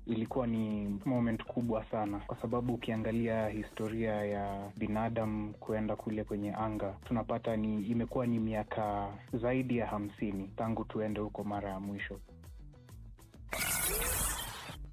Ilikuwa ni moment kubwa sana, kwa sababu ukiangalia historia ya binadamu kuenda kule kwenye anga, tunapata imekuwa ni miaka zaidi ya 50 tangu tuende huko mara ya mwisho.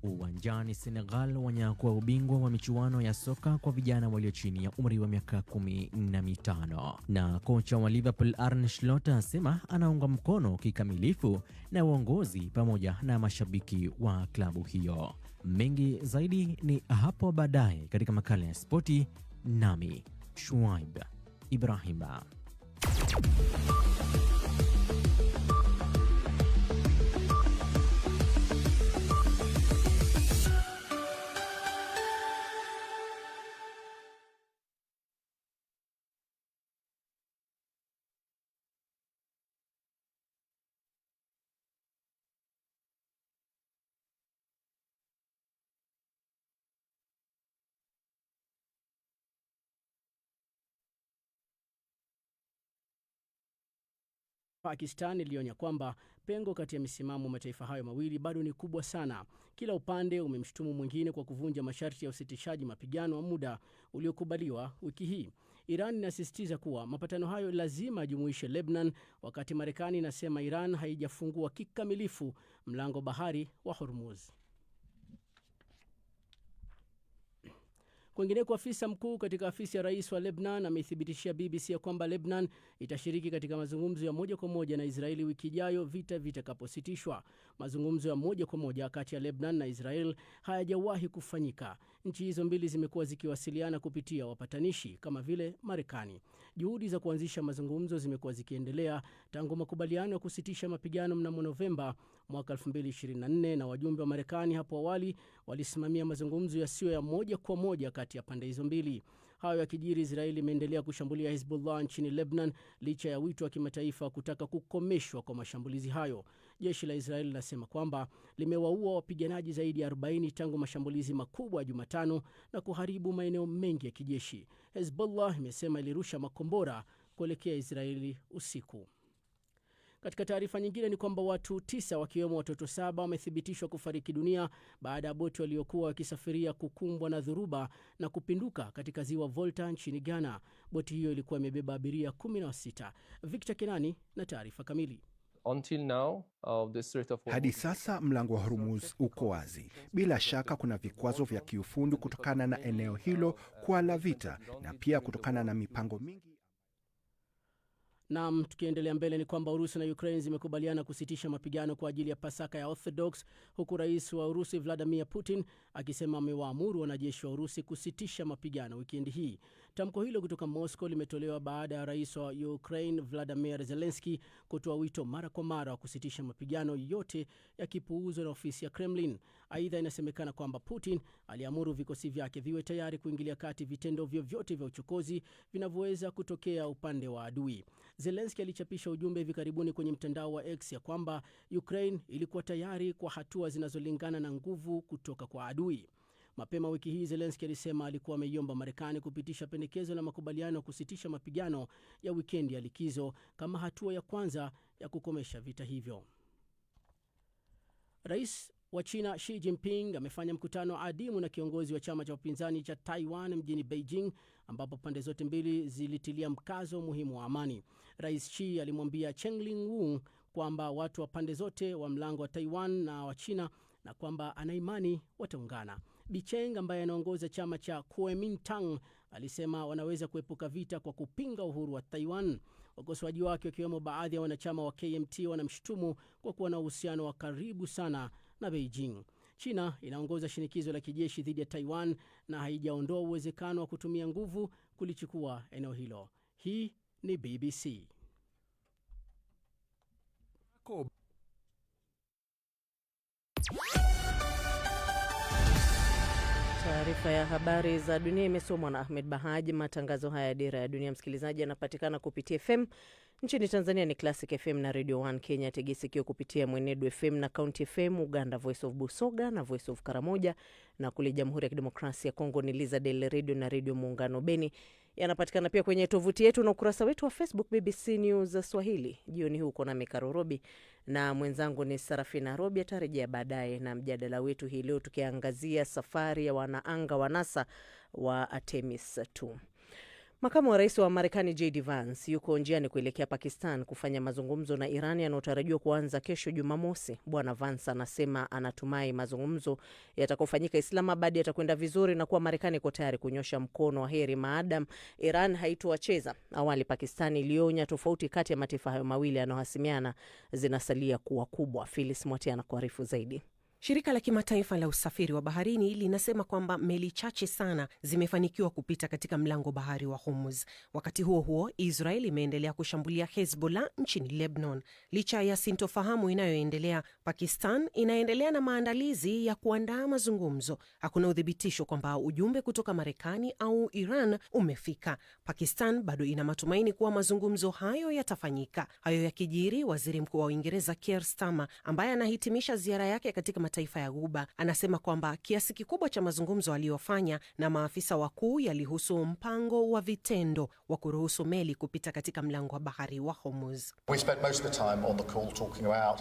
Uwanjani, Senegal wanyakua ubingwa wa michuano ya soka kwa vijana walio chini ya umri wa miaka 15. Na kocha wa Liverpool Arne Slot asema anaunga mkono kikamilifu na uongozi pamoja na mashabiki wa klabu hiyo. Mengi zaidi ni hapo baadaye katika makala ya spoti, nami Shuaib Ibrahima. Pakistan ilionya kwamba pengo kati ya misimamo mataifa hayo mawili bado ni kubwa sana. Kila upande umemshutumu mwingine kwa kuvunja masharti ya usitishaji mapigano wa muda uliokubaliwa wiki hii. Iran inasisitiza kuwa mapatano hayo lazima yajumuishe Lebanon, wakati Marekani inasema Iran haijafungua kikamilifu mlango bahari wa Hormuz. Kwingineko, afisa mkuu katika afisi ya rais wa Lebanon amethibitishia BBC ya kwamba Lebanon itashiriki katika mazungumzo ya moja kwa moja na Israeli wiki ijayo vita vitakapositishwa. Mazungumzo ya moja kwa moja kati ya Lebanon na Israel hayajawahi kufanyika. Nchi hizo mbili zimekuwa zikiwasiliana kupitia wapatanishi kama vile Marekani. Juhudi za kuanzisha mazungumzo zimekuwa zikiendelea tangu makubaliano ya kusitisha mapigano mnamo Novemba mwaka 2024, na wajumbe wa Marekani hapo awali walisimamia mazungumzo yasiyo ya moja kwa moja kati ya pande hizo mbili. Hayo yakijiri, Israeli imeendelea kushambulia Hezbollah nchini Lebanon licha ya wito wa kimataifa kutaka kukomeshwa kwa mashambulizi hayo. Jeshi la Israeli linasema kwamba limewaua wapiganaji zaidi ya 40 tangu mashambulizi makubwa ya Jumatano na kuharibu maeneo mengi ya kijeshi. Hezbollah imesema ilirusha makombora kuelekea Israeli usiku. Katika taarifa nyingine ni kwamba watu 9 wakiwemo watoto 7 wamethibitishwa kufariki dunia baada ya boti waliokuwa wakisafiria kukumbwa na dhoruba na kupinduka katika ziwa Volta nchini Ghana. Boti hiyo ilikuwa imebeba abiria 16. Victor Kenani na taarifa kamili. Hadi sasa mlango wa Hormuz uko wazi. Bila shaka kuna vikwazo vya kiufundi kutokana na eneo hilo kuwa la vita na pia kutokana na mipango mingi. Na tukiendelea mbele ni kwamba Urusi na Ukraine zimekubaliana kusitisha mapigano kwa ajili ya Pasaka ya Orthodox, huku rais wa Urusi Vladimir Putin akisema amewaamuru wanajeshi wa Urusi kusitisha mapigano wikendi hii. Tamko hilo kutoka Moscow limetolewa baada ya rais wa Ukraine Vladimir Zelensky kutoa wito mara kwa mara wa kusitisha mapigano yote yakipuuzwa na ofisi ya Kremlin. Aidha, inasemekana kwamba Putin aliamuru vikosi vyake viwe tayari kuingilia kati vitendo vyovyote vya uchokozi vinavyoweza kutokea upande wa adui. Zelensky alichapisha ujumbe hivi karibuni kwenye mtandao wa X ya kwamba Ukraine ilikuwa tayari kwa hatua zinazolingana na nguvu kutoka kwa adui. Mapema wiki hii Zelensky alisema alikuwa ameiomba Marekani kupitisha pendekezo la makubaliano ya kusitisha mapigano ya wikendi ya likizo kama hatua ya kwanza ya kukomesha vita hivyo. Rais wa China Xi Jinping amefanya mkutano adimu na kiongozi wa chama cha upinzani cha Taiwan mjini Beijing, ambapo pande zote mbili zilitilia mkazo umuhimu wa amani. Rais Xi alimwambia Chen Lingwu kwamba watu wa pande zote wa mlango wa Taiwan na wa China na kwamba ana imani wataungana. Bi Cheng ambaye anaongoza chama cha Kuomintang alisema wanaweza kuepuka vita kwa kupinga uhuru wa Taiwan. Wakosoaji wake wakiwemo baadhi ya wanachama wa KMT wanamshutumu kwa kuwa na uhusiano wa karibu sana na Beijing. China inaongoza shinikizo la kijeshi dhidi ya Taiwan na haijaondoa uwezekano wa kutumia nguvu kulichukua eneo hilo. Hii ni BBC. Taarifa ya habari za dunia imesomwa na Ahmed Bahaji. Matangazo haya ya Dira ya Dunia, msikilizaji, yanapatikana kupitia FM. Nchini Tanzania ni Classic FM na Radio 1, Kenya Tegesikio kupitia Mwenedu FM na County FM, Uganda Voice of Busoga na Voice of Karamoja, na kule Jamhuri ya Kidemokrasia ya Kongo ni Lizadel Radio na Radio Muungano Beni. Yanapatikana pia kwenye tovuti yetu na ukurasa wetu wa Facebook BBC News Swahili. Jioni huu kuna Mekaro Robi na mwenzangu ni Sarafina Robi, atarejea baadaye na mjadala wetu hii leo tukiangazia safari ya wanaanga wa NASA wa Artemis 2. Makamu wa rais wa Marekani J.D. Vance yuko njiani kuelekea Pakistan kufanya mazungumzo na Iran yanayotarajiwa kuanza kesho Jumamosi. Bwana Vance anasema anatumai mazungumzo yatakayofanyika Islamabad yatakwenda vizuri na kuwa Marekani iko tayari kunyosha mkono wa heri maadam Iran haitowacheza. Awali Pakistan ilionya tofauti kati ya mataifa hayo mawili yanayohasimiana zinasalia kuwa kubwa. Phyllis Mwatiana kuarifu zaidi. Shirika la kimataifa la usafiri wa baharini linasema kwamba meli chache sana zimefanikiwa kupita katika mlango bahari wa Hormuz. Wakati huo huo, Israel imeendelea kushambulia Hezbollah nchini Lebanon. Licha ya sintofahamu inayoendelea, Pakistan inaendelea na maandalizi ya kuandaa mazungumzo. Hakuna udhibitisho kwamba ujumbe kutoka Marekani au Iran umefika. Pakistan bado ina matumaini kuwa mazungumzo hayo yatafanyika. Hayo yakijiri, waziri mkuu wa Uingereza Keir Starmer, ambaye anahitimisha ziara yake katika mataifa ya Ghuba, anasema kwamba kiasi kikubwa cha mazungumzo aliyofanya na maafisa wakuu yalihusu mpango wa vitendo wa kuruhusu meli kupita katika mlango wa bahari wa Hormuz.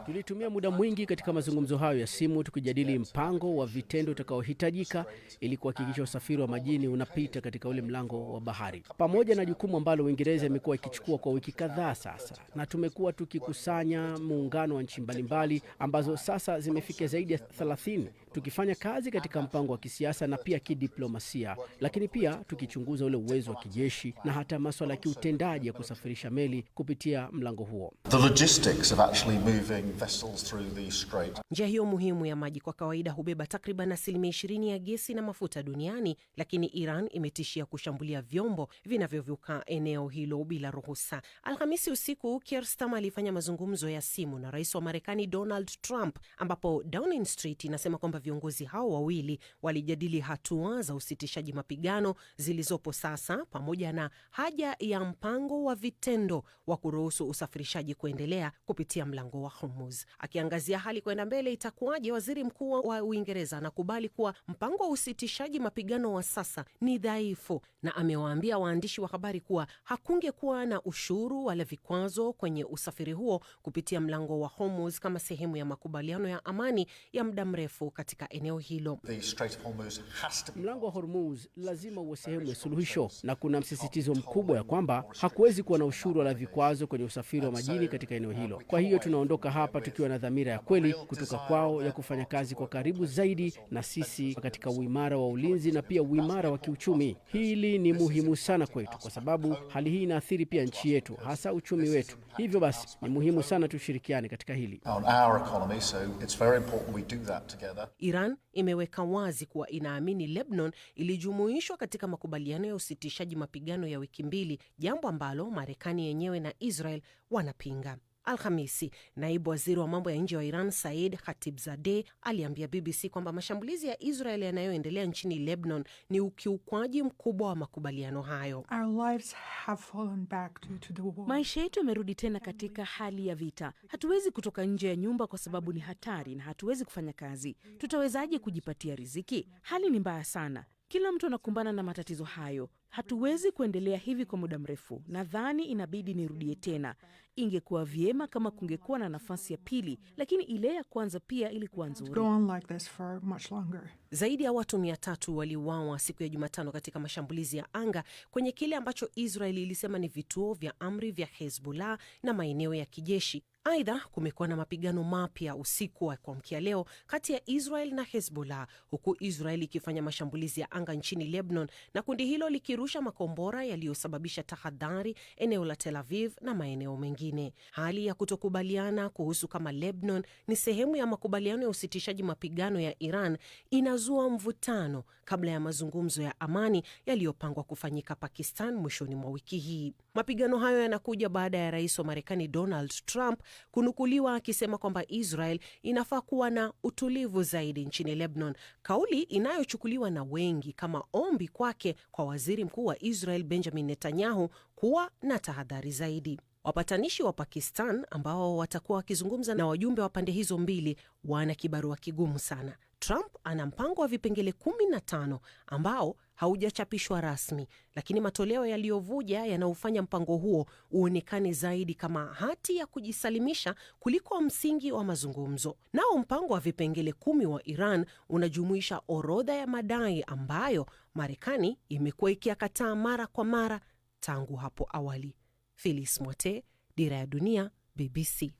Tulitumia muda mwingi katika mazungumzo hayo ya simu tukijadili mpango wa vitendo utakaohitajika ili kuhakikisha usafiri wa majini unapita katika ule mlango wa bahari, pamoja na jukumu ambalo Uingereza imekuwa ikichukua kwa wiki kadhaa sasa, na tumekuwa tukikusanya muungano wa nchi mbalimbali ambazo sasa zimefikia zaidi ya 30, tukifanya kazi katika mpango wa kisiasa na pia kidiplomasia, lakini pia tukichunguza ule uwezo wa kijeshi na hata masuala ya kiutendaji ya kusafirisha meli kupitia mlango huo. Njia hiyo muhimu ya maji kwa kawaida hubeba takriban 20% ya gesi na mafuta duniani, lakini Iran imetishia kushambulia vyombo vinavyovuka eneo hilo bila ruhusa. Alhamisi usiku, Keir Starmer alifanya mazungumzo ya simu na rais wa Marekani Donald Trump, ambapo Downing Street inasema kwamba viongozi hao wawili walijadili hatua za usitishaji mapigano zilizopo sasa pamoja na haja ya mpango wa vitendo wa kuruhusu usafirishaji kuendelea kupitia mlango wa Hormuz. Akiangazia hali kwenda mbele itakuwaje, waziri mkuu wa Uingereza anakubali kuwa mpango wa usitishaji mapigano wa sasa ni dhaifu, na amewaambia waandishi wa habari kuwa hakungekuwa na ushuru wala vikwazo kwenye usafiri huo kupitia mlango wa Hormuz kama sehemu ya makubaliano ya amani ya muda mrefu katika eneo hilo. Mlango wa Hormuz lazima uwe sehemu ya suluhisho, na kuna msisitizo mkubwa ya kwamba hakuwezi kuwa na ushuru wala vikwazo kwenye usafiri wa majini katika eneo hilo. Kwa hiyo tunaondoka hapa tukiwa na dhamira ya kweli kutoka kwao ya kufanya kazi kwa karibu zaidi na sisi katika uimara wa ulinzi na pia uimara wa kiuchumi. Hili ni muhimu sana kwetu kwa sababu hali hii inaathiri pia nchi yetu, hasa uchumi wetu. Hivyo basi ni muhimu sana tushirikiane katika hili. Iran imeweka wazi kuwa inaamini Lebanon ilijumuishwa katika makubaliano ya usitishaji mapigano ya wiki 2, jambo ambalo Marekani yenyewe na Israel wanapinga. Alhamisi, naibu waziri wa mambo ya nje wa Iran Said Khatibzadeh aliambia BBC kwamba mashambulizi ya Israel yanayoendelea nchini Lebanon ni ukiukwaji mkubwa wa makubaliano hayo. Maisha yetu yamerudi tena katika hali ya vita. Hatuwezi kutoka nje ya nyumba kwa sababu ni hatari, na hatuwezi kufanya kazi. Tutawezaje kujipatia riziki? Hali ni mbaya sana. Kila mtu anakumbana na matatizo hayo. Hatuwezi kuendelea hivi kwa muda mrefu. Nadhani inabidi nirudie tena. Ingekuwa vyema kama kungekuwa na nafasi ya pili, lakini ile ya kwanza pia ilikuwa nzuri. Zaidi ya watu 300 waliuawa siku ya Jumatano katika mashambulizi ya anga kwenye kile ambacho Israel ilisema ni vituo vya amri vya Hezbollah na maeneo ya kijeshi. Aidha, kumekuwa na mapigano mapya usiku wa kuamkia leo kati ya Israel na Hezbollah, huku Israel ikifanya mashambulizi ya anga nchini Lebanon na kundi hilo likirusha makombora yaliyosababisha tahadhari eneo la Tel Aviv na maeneo mengine. Hali ya kutokubaliana kuhusu kama Lebanon ni sehemu ya makubaliano ya usitishaji mapigano ya Iran inazua mvutano kabla ya mazungumzo ya amani yaliyopangwa kufanyika Pakistan mwishoni mwa wiki hii. Mapigano hayo yanakuja baada ya rais wa Marekani Donald Trump kunukuliwa akisema kwamba Israel inafaa kuwa na utulivu zaidi nchini Lebanon, kauli inayochukuliwa na wengi kama ombi kwake kwa waziri mkuu wa Israel Benjamin Netanyahu kuwa na tahadhari zaidi. Wapatanishi wa Pakistan ambao watakuwa wakizungumza na wajumbe wa pande hizo mbili wana kibarua kigumu sana. Trump ana mpango wa vipengele 15 ambao haujachapishwa rasmi, lakini matoleo yaliyovuja yanaufanya mpango huo uonekane zaidi kama hati ya kujisalimisha kuliko msingi wa mazungumzo. Nao mpango wa vipengele 10 wa Iran unajumuisha orodha ya madai ambayo Marekani imekuwa ikiyakataa mara kwa mara tangu hapo awali. Phyllis Mwate, Dira ya Dunia, BBC.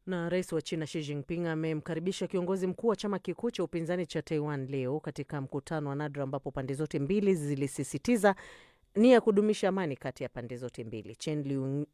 Na rais wa China Xi Jinping amemkaribisha kiongozi mkuu wa chama kikuu cha upinzani cha Taiwan leo katika mkutano wa nadra ambapo pande zote mbili zilisisitiza nia ya kudumisha amani kati ya pande zote mbili. Chen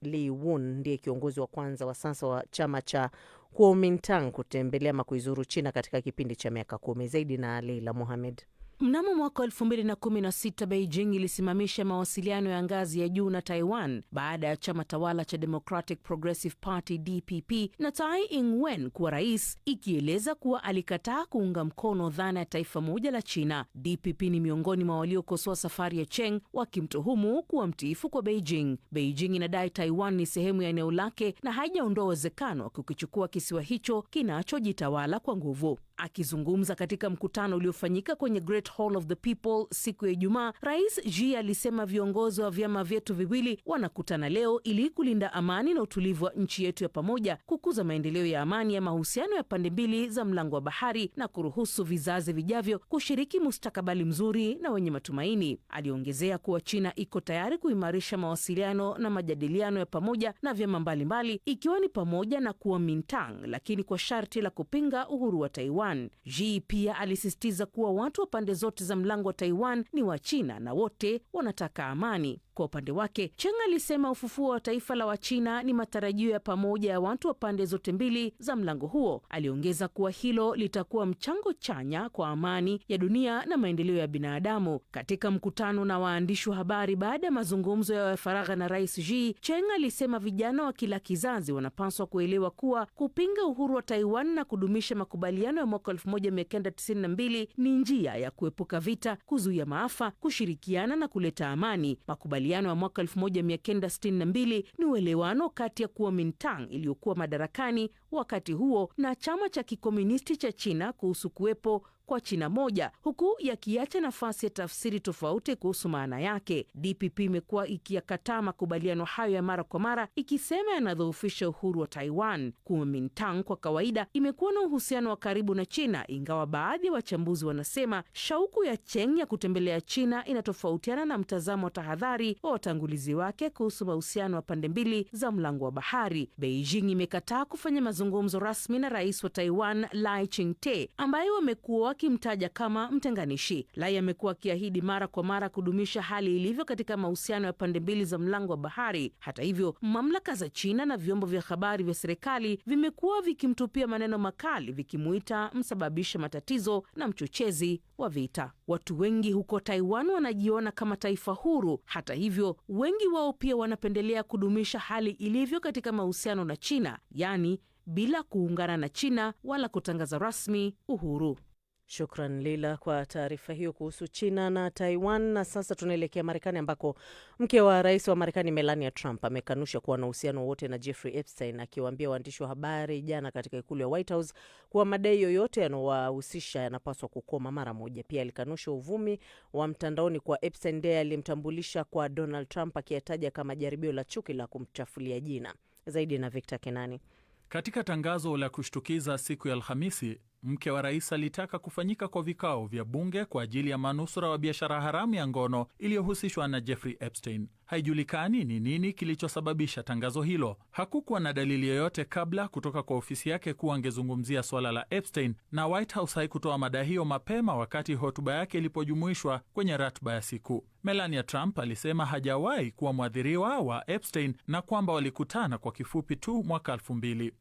Liwen ndiye kiongozi wa kwanza wa sasa wa chama cha Kuomintang kutembelea ama kuizuru China katika kipindi cha miaka 10 zaidi. Na Leila Mohamed. Mnamo mwaka 2016 Beijing ilisimamisha mawasiliano ya ngazi ya juu na Taiwan baada ya chama tawala cha Democratic Progressive Party DPP na Tsai Ing-wen kuwa rais, ikieleza kuwa alikataa kuunga mkono dhana ya taifa moja la China. DPP ni miongoni mwa waliokosoa safari ya Cheng, wakimtuhumu kuwa mtiifu kwa Beijing. Beijing inadai Taiwan ni sehemu ya eneo lake na haijaondoa uwezekano wa kukichukua kisiwa hicho kinachojitawala kwa nguvu. Akizungumza katika mkutano uliofanyika kwenye Great Hall of the People siku ya Ijumaa, Rais Xi alisema viongozi wa vyama vyetu viwili wanakutana leo ili kulinda amani na utulivu wa nchi yetu ya pamoja, kukuza maendeleo ya amani ya mahusiano ya pande mbili za mlango wa bahari na kuruhusu vizazi vijavyo kushiriki mustakabali mzuri na wenye matumaini. Aliongezea kuwa China iko tayari kuimarisha mawasiliano na majadiliano ya pamoja na vyama mbalimbali, ikiwa ni pamoja na Kuomintang, lakini kwa sharti la kupinga uhuru wa Taiwan. Xi pia alisisitiza kuwa watu wa pande zote za mlango wa Taiwan ni wa China na wote wanataka amani. Kwa upande wake, Cheng alisema ufufuo wa taifa la Wachina ni matarajio ya pamoja ya watu wa pande zote mbili za mlango huo. Aliongeza kuwa hilo litakuwa mchango chanya kwa amani ya dunia na maendeleo ya binadamu. Katika mkutano na waandishi wa habari baada ya mazungumzo ya faragha na Rais Xi, Cheng alisema vijana wa kila kizazi wanapaswa kuelewa kuwa kupinga uhuru wa Taiwan na kudumisha makubaliano ya mwaka 1992 ni njia ya kuepuka vita, kuzuia maafa, kushirikiana na kuleta amani. Makubaliano ya mwaka 1962 ni uelewano kati ya Kuomintang iliyokuwa madarakani wakati huo na chama cha kikomunisti cha China kuhusu kuwepo kwa China moja, huku yakiacha nafasi ya tafsiri tofauti kuhusu maana yake. DPP imekuwa ikiyakataa makubaliano hayo ya mara kwa mara, ikisema yanadhoofisha uhuru wa Taiwan. Kuomintang kwa kawaida imekuwa na uhusiano wa karibu na China, ingawa baadhi ya wachambuzi wanasema shauku ya Cheng ya kutembelea China inatofautiana na mtazamo wa tahadhari wa watangulizi wake kuhusu mahusiano wa pande mbili za mlango wa bahari. Beijing imekataa kufanya mazungumzo rasmi na rais wa Taiwan Lai Ching-te, ambaye wamekuwa akimtaja kama mtenganishi. Lai amekuwa akiahidi mara kwa mara kudumisha hali ilivyo katika mahusiano ya pande mbili za mlango wa bahari. Hata hivyo, mamlaka za China na vyombo vya habari vya serikali vimekuwa vikimtupia maneno makali, vikimuita msababisha matatizo na mchochezi wa vita. Watu wengi huko Taiwan wanajiona kama taifa huru. Hata hivyo, wengi wao pia wanapendelea kudumisha hali ilivyo katika mahusiano na China, yani bila kuungana na China wala kutangaza rasmi uhuru. Shukran Lila kwa taarifa hiyo kuhusu China na Taiwan. Na sasa tunaelekea Marekani ambako mke wa rais wa Marekani Melania Trump amekanusha kuwa na uhusiano wote na Jeffrey Epstein, akiwaambia waandishi wa habari jana katika ikulu ya White House kuwa madai yoyote yanayowahusisha yanapaswa kukoma mara moja. Pia alikanusha uvumi wa mtandaoni kwa Epstein ndiye alimtambulisha kwa Donald Trump, akiyataja kama jaribio la chuki la kumchafulia jina. Zaidi na Victor Kenani. Katika tangazo la kushtukiza siku ya Alhamisi, mke wa rais alitaka kufanyika kwa vikao vya bunge kwa ajili ya manusura wa biashara haramu ya ngono iliyohusishwa na Jeffrey Epstein. Haijulikani ni nini kilichosababisha tangazo hilo. Hakukuwa na dalili yoyote kabla kutoka kwa ofisi yake kuwa angezungumzia swala la Epstein, na White House haikutoa mada hiyo mapema wakati hotuba yake ilipojumuishwa kwenye ratiba ya siku. Melania Trump alisema hajawahi kuwa mwathiriwa wa Epstein na kwamba walikutana kwa kifupi tu mwaka 2000.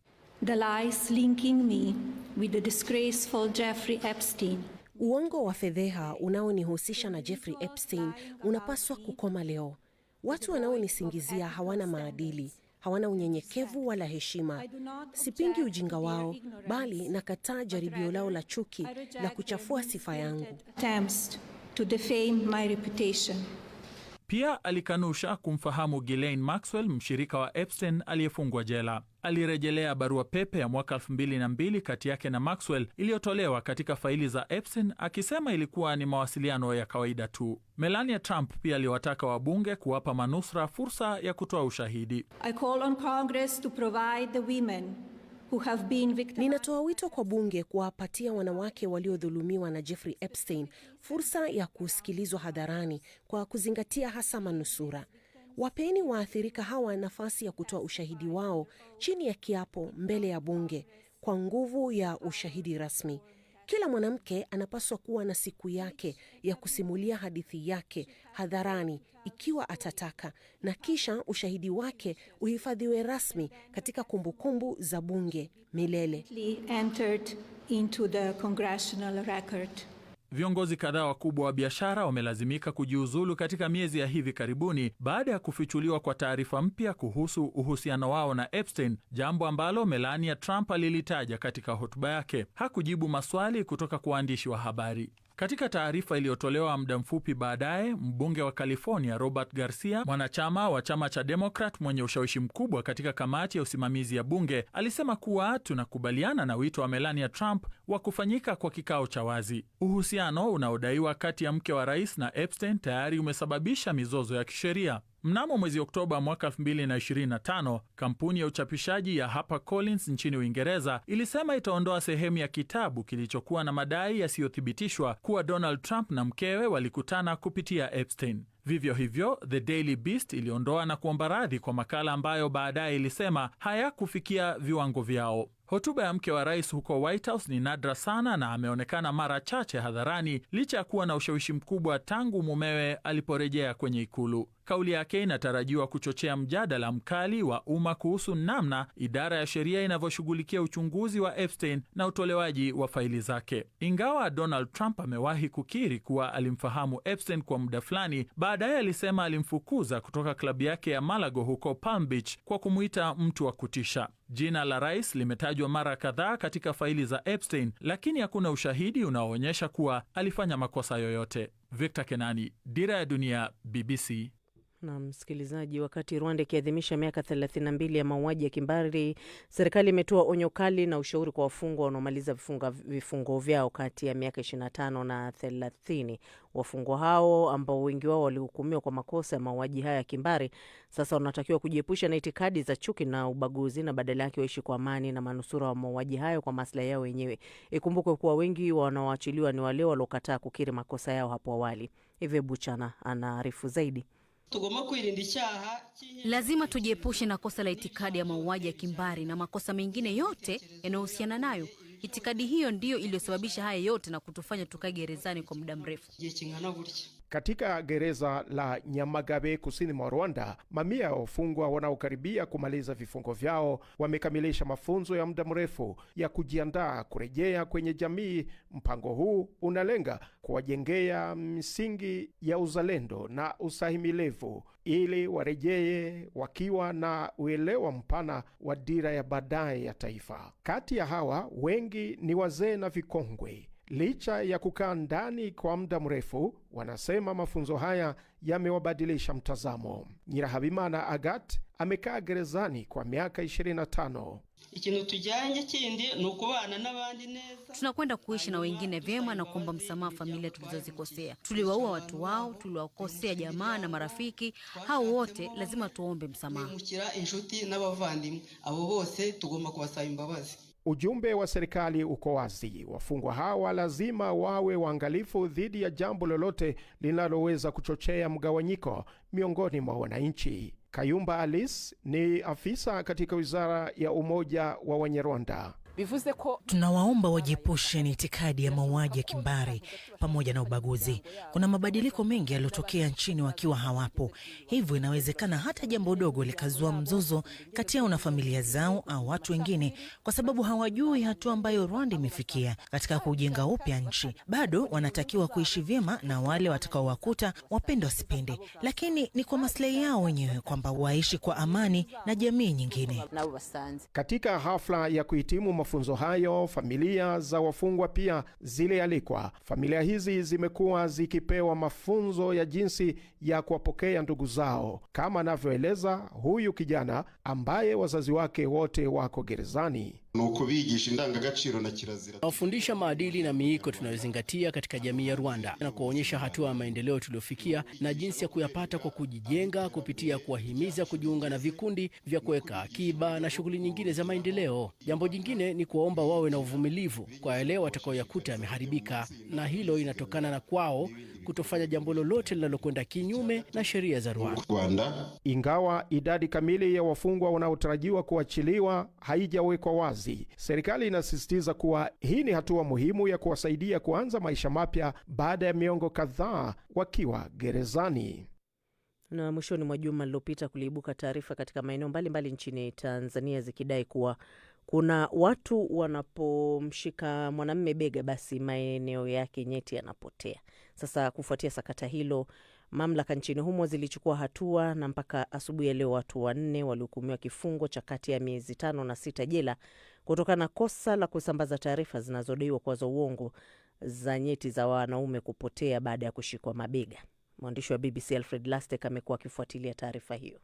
The lies linking me with the disgraceful Jeffrey Epstein. Uongo wa fedheha unaonihusisha na Jeffrey Epstein unapaswa kukoma leo. Watu wanaonisingizia hawana maadili, hawana unyenyekevu wala heshima. Sipingi ujinga wao, bali nakataa jaribio lao la chuki la kuchafua sifa yangu. Pia alikanusha kumfahamu Ghislaine Maxwell, mshirika wa Epstein aliyefungwa jela. Alirejelea barua pepe ya mwaka 2002 kati yake na Maxwell iliyotolewa katika faili za Epstein, akisema ilikuwa ni mawasiliano ya kawaida tu. Melania Trump pia aliwataka wabunge kuwapa manusura fursa ya kutoa ushahidi. I call on Congress to provide the women who have been victimized. Ninatoa wito kwa bunge kuwapatia wanawake waliodhulumiwa na Jeffrey Epstein fursa ya kusikilizwa hadharani kwa kuzingatia hasa manusura. Wapeni waathirika hawa nafasi ya kutoa ushahidi wao chini ya kiapo mbele ya bunge kwa nguvu ya ushahidi rasmi. Kila mwanamke anapaswa kuwa na siku yake ya kusimulia hadithi yake hadharani ikiwa atataka, na kisha ushahidi wake uhifadhiwe rasmi katika kumbukumbu za bunge milele. Entered into the congressional record. Viongozi kadhaa wakubwa wa biashara wamelazimika kujiuzulu katika miezi ya hivi karibuni baada ya kufichuliwa kwa taarifa mpya kuhusu uhusiano wao na Epstein, jambo ambalo Melania Trump alilitaja katika hotuba yake. Hakujibu maswali kutoka kwa waandishi wa habari. Katika taarifa iliyotolewa muda mfupi baadaye, mbunge wa California Robert Garcia, mwanachama wa chama cha Democrat mwenye ushawishi mkubwa katika kamati ya usimamizi ya bunge, alisema kuwa tunakubaliana na wito wa Melania Trump wa kufanyika kwa kikao cha wazi. Uhusiano unaodaiwa kati ya mke wa rais na Epstein tayari umesababisha mizozo ya kisheria. Mnamo mwezi Oktoba mwaka 2025, kampuni ya uchapishaji ya HarperCollins nchini Uingereza ilisema itaondoa sehemu ya kitabu kilichokuwa na madai yasiyothibitishwa kuwa Donald Trump na mkewe walikutana kupitia Epstein. Vivyo hivyo, The Daily Beast iliondoa na kuomba radhi kwa makala ambayo baadaye ilisema hayakufikia viwango vyao. Hotuba ya mke wa rais huko White House ni nadra sana na ameonekana mara chache hadharani licha ya kuwa na ushawishi mkubwa tangu mumewe aliporejea kwenye ikulu. Kauli yake inatarajiwa kuchochea mjadala mkali wa umma kuhusu namna idara ya sheria inavyoshughulikia uchunguzi wa Epstein na utolewaji wa faili zake. Ingawa Donald Trump amewahi kukiri kuwa alimfahamu Epstein kwa muda fulani, baadaye alisema alimfukuza kutoka klabu yake ya Malago huko Palm Beach kwa kumuita mtu wa kutisha. Jina la rais limetajwa mara kadhaa katika faili za Epstein, lakini hakuna ushahidi unaoonyesha kuwa alifanya makosa yoyote. Victor Kenani, Dira ya Dunia, BBC. Na msikilizaji, wakati Rwanda ikiadhimisha miaka 32 ya mauaji ya kimbari, serikali imetoa onyo kali na ushauri kwa wafungwa wanaomaliza vifungo vyao kati ya miaka 25 na 30. Wafungwa hao ambao wengi wao walihukumiwa kwa makosa ya mauaji haya ya kimbari, sasa wanatakiwa kujiepusha na itikadi za chuki na ubaguzi na badala yake waishi kwa amani na manusura wa mauaji hayo kwa maslahi yao wenyewe. Ikumbukwe kuwa wengi wanaoachiliwa ni wale waliokataa kukiri makosa yao hapo awali. Eve Buchana anaarifu zaidi. Lazima tujiepushe na kosa la itikadi ya mauaji ya kimbari na makosa mengine yote yanayohusiana nayo. Itikadi hiyo ndiyo iliyosababisha haya yote na kutufanya tukae gerezani kwa muda mrefu. Katika gereza la Nyamagabe kusini mwa Rwanda, mamia ya wafungwa wanaokaribia kumaliza vifungo vyao wamekamilisha mafunzo ya muda mrefu ya kujiandaa kurejea kwenye jamii. Mpango huu unalenga kuwajengea misingi ya uzalendo na usahimilivu ili warejee wakiwa na uelewa mpana wa dira ya baadaye ya taifa. Kati ya hawa wengi ni wazee na vikongwe. Licha ya kukaa ndani kwa muda mrefu, wanasema mafunzo haya yamewabadilisha mtazamo. Nyirahabimana Agat amekaa gerezani kwa miaka 25. Ikintu tujyanye kindi ni ukubana n'abandi neza. Tunakwenda kuishi na wengine vyema na kuomba msamaha familia tulizozikosea. Tuliwaua watu wao, tuliwakosea jamaa na marafiki. Hao wote lazima tuombe msamaha. Kukira inshuti n'abavandimwe, abo bose tugomba kubasaba imbabazi. Ujumbe wa serikali uko wazi. Wafungwa hawa lazima wawe waangalifu dhidi ya jambo lolote linaloweza kuchochea mgawanyiko miongoni mwa wananchi. Kayumba Alice ni afisa katika Wizara ya Umoja wa Wanyarwanda. Tunawaomba wajiepushe na itikadi ya mauaji ya kimbari pamoja na ubaguzi. Kuna mabadiliko mengi yaliyotokea nchini wakiwa hawapo. Hivyo inawezekana hata jambo dogo likazua mzozo kati yao na familia zao au watu wengine, kwa sababu hawajui hatua ambayo Rwanda imefikia katika kujenga upya nchi. Bado wanatakiwa kuishi vyema na wale watakaowakuta, wapende wasipende, lakini ni kwa maslahi yao wenyewe kwamba waishi kwa amani na jamii nyingine. Katika hafla ya kuhitimu mafunzo hayo, familia za wafungwa pia zilialikwa. Familia hizi zimekuwa zikipewa mafunzo ya jinsi ya kuwapokea ndugu zao, kama anavyoeleza huyu kijana ambaye wazazi wake wote wako gerezani. Wafundisha maadili na miiko tunayozingatia katika jamii ya Rwanda na kuonyesha hatua ya maendeleo tuliofikia na jinsi ya kuyapata kwa kujijenga kupitia kuwahimiza kujiunga na vikundi vya kuweka akiba na shughuli nyingine za maendeleo. Jambo jingine ni kuwaomba wawe na uvumilivu kwa yale watakayoyakuta yameharibika, na hilo inatokana na kwao kutofanya jambo lolote linalokwenda kinyume na sheria za Rwanda. Ingawa idadi kamili ya wafungwa wanaotarajiwa kuachiliwa haijawekwa wazi, serikali inasisitiza kuwa hii ni hatua muhimu ya kuwasaidia kuanza maisha mapya baada ya miongo kadhaa wakiwa gerezani. Na mwishoni mwa juma lililopita kuliibuka taarifa katika maeneo mbalimbali nchini Tanzania zikidai kuwa kuna watu wanapomshika mwanamume bega basi maeneo yake nyeti yanapotea. Sasa kufuatia sakata hilo, mamlaka nchini humo zilichukua hatua na mpaka asubuhi ya leo watu 4 walihukumiwa kifungo cha kati ya miezi 5 na 6 jela kutokana na kosa la kusambaza taarifa zinazodaiwa kuwa za uongo za nyeti za wanaume kupotea baada ya kushikwa mabega. Mwandishi wa BBC Alfred Lastek amekuwa akifuatilia taarifa hiyo.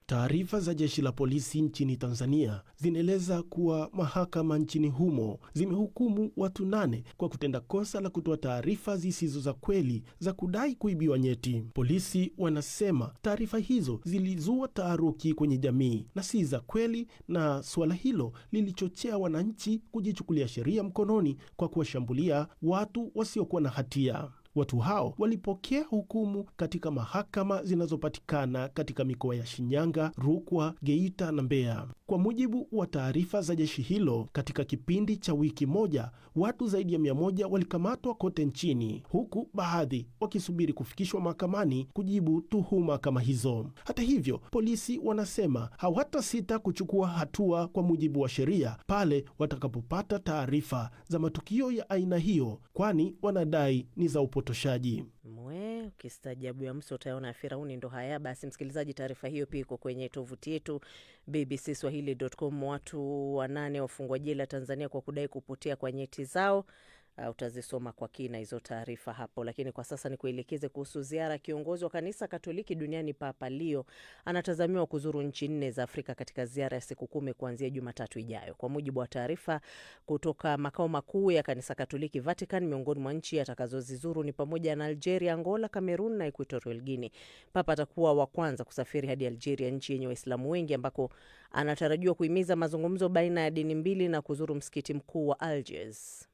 Taarifa za jeshi la polisi nchini Tanzania zinaeleza kuwa mahakama nchini humo zimehukumu watu 8 kwa kutenda kosa la kutoa taarifa zisizo za kweli za kudai kuibiwa nyeti. Polisi wanasema taarifa hizo zilizua taharuki kwenye jamii na si za kweli, na suala hilo lilichochea wananchi kujichukulia sheria mkononi kwa kuwashambulia watu wasiokuwa na hatia. Watu hao walipokea hukumu katika mahakama zinazopatikana katika mikoa ya Shinyanga, Rukwa, Geita na Mbeya. Kwa mujibu wa taarifa za jeshi hilo, katika kipindi cha wiki moja, watu zaidi ya 100 walikamatwa kote nchini, huku baadhi wakisubiri kufikishwa mahakamani kujibu tuhuma kama hizo. Hata hivyo, polisi wanasema hawatasita kuchukua hatua kwa mujibu wa sheria pale watakapopata taarifa za matukio ya aina hiyo, kwani wanadai ni za upotoshaji. Ukistaajabu ya mso utaona Firauni ndo haya. Basi msikilizaji, taarifa hiyo pia iko kwenye tovuti yetu bbcswahili.com. Watu 8 wafungwa jela Tanzania kwa kudai kupotea kwa nyeti zao. Utazisoma kwa kina hizo taarifa hapo, lakini kwa sasa ni kuelekeze kuhusu ziara kiongozi wa kanisa Katoliki duniani Papa Leo. Anatazamiwa kuzuru nchi 4 za Afrika katika ziara ya siku 10 kuanzia Jumatatu ijayo. Kwa mujibu wa taarifa kutoka makao makuu ya kanisa Katoliki Vatican, miongoni mwa nchi atakazozizuru ni pamoja na Algeria, Angola, Cameroon na Equatorial Guinea. Papa atakuwa wa kwanza kusafiri hadi Algeria, nchi yenye Waislamu wengi, ambako anatarajiwa kuhimiza mazungumzo baina ya dini mbili na kuzuru msikiti mkuu wa Algiers.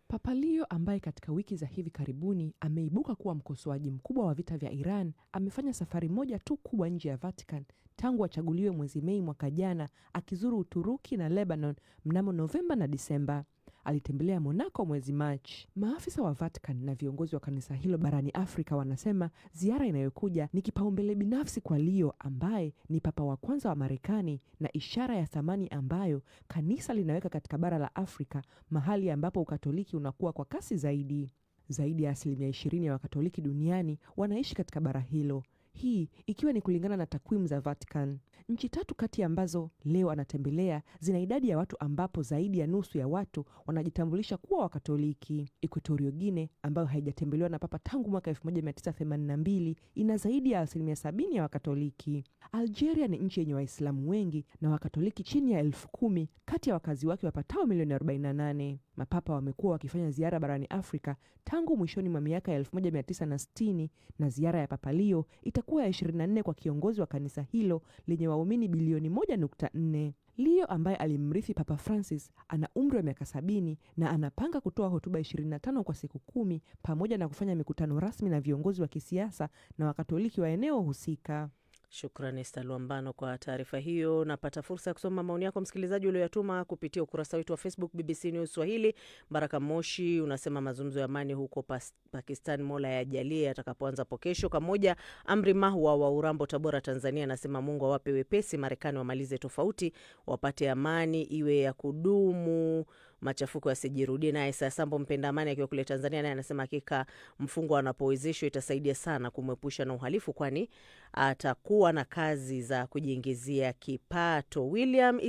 Papa Leo, ambaye katika wiki za hivi karibuni ameibuka kuwa mkosoaji mkubwa wa vita vya Iran, amefanya safari moja tu kubwa nje ya Vatican tangu achaguliwe mwezi Mei mwaka jana, akizuru Uturuki na Lebanon mnamo Novemba na Disemba. Alitembelea Monaco mwezi Machi. Maafisa wa Vatican na viongozi wa kanisa hilo barani Afrika wanasema ziara inayokuja ni kipaumbele binafsi kwa Leo, ambaye ni papa wa kwanza wa Marekani, na ishara ya thamani ambayo kanisa linaweka katika bara la Afrika, mahali ambapo Ukatoliki unakuwa kwa kasi zaidi. Zaidi ya 20% ya Wakatoliki duniani wanaishi katika bara hilo, hii ikiwa ni kulingana na takwimu za Vatican. Nchi 3 kati ambazo Leo anatembelea zina idadi ya watu ambapo zaidi ya nusu ya watu wanajitambulisha kuwa Wakatoliki. Equatorial Guinea, ambayo haijatembelewa na papa tangu mwaka 1982, ina zaidi ya 70% ya Wakatoliki. Algeria ni nchi yenye Waislamu wengi na Wakatoliki chini ya 10,000 kati ya wakazi wake wapatao milioni 48. Mapapa wamekuwa wakifanya ziara barani Afrika tangu mwishoni mwa miaka ya 1960, na ziara ya Papa Leo itakuwa ya 24 kwa kiongozi wa kanisa hilo lenye waumini bilioni 1.4. Leo, ambaye alimrithi Papa Francis, ana umri wa miaka 70 na anapanga kutoa hotuba 25 kwa siku 10 pamoja na kufanya mikutano rasmi na viongozi wa kisiasa na Wakatoliki wa eneo husika. Shukrani Staluambano kwa taarifa hiyo. Napata fursa ya kusoma maoni yako msikilizaji ulioyatuma kupitia ukurasa wetu wa Facebook BBC News Swahili. Baraka Moshi unasema mazungumzo ya amani huko Pakistan Mola yajalie atakapoanza kesho. Kamoja Amri Mahwa wa Urambo Tabora Tanzania anasema Mungu awape wepesi Marekani wamalize tofauti, wapate amani iwe ya kudumu, machafuko yasijirudie. Naye Sambo mpenda amani akiwa kule Tanzania naye anasema hakika mfungwa anapowezeshwa itasaidia sana kumwepusha na uhalifu, kwani atakuwa na kazi za kujiingizia kipato. William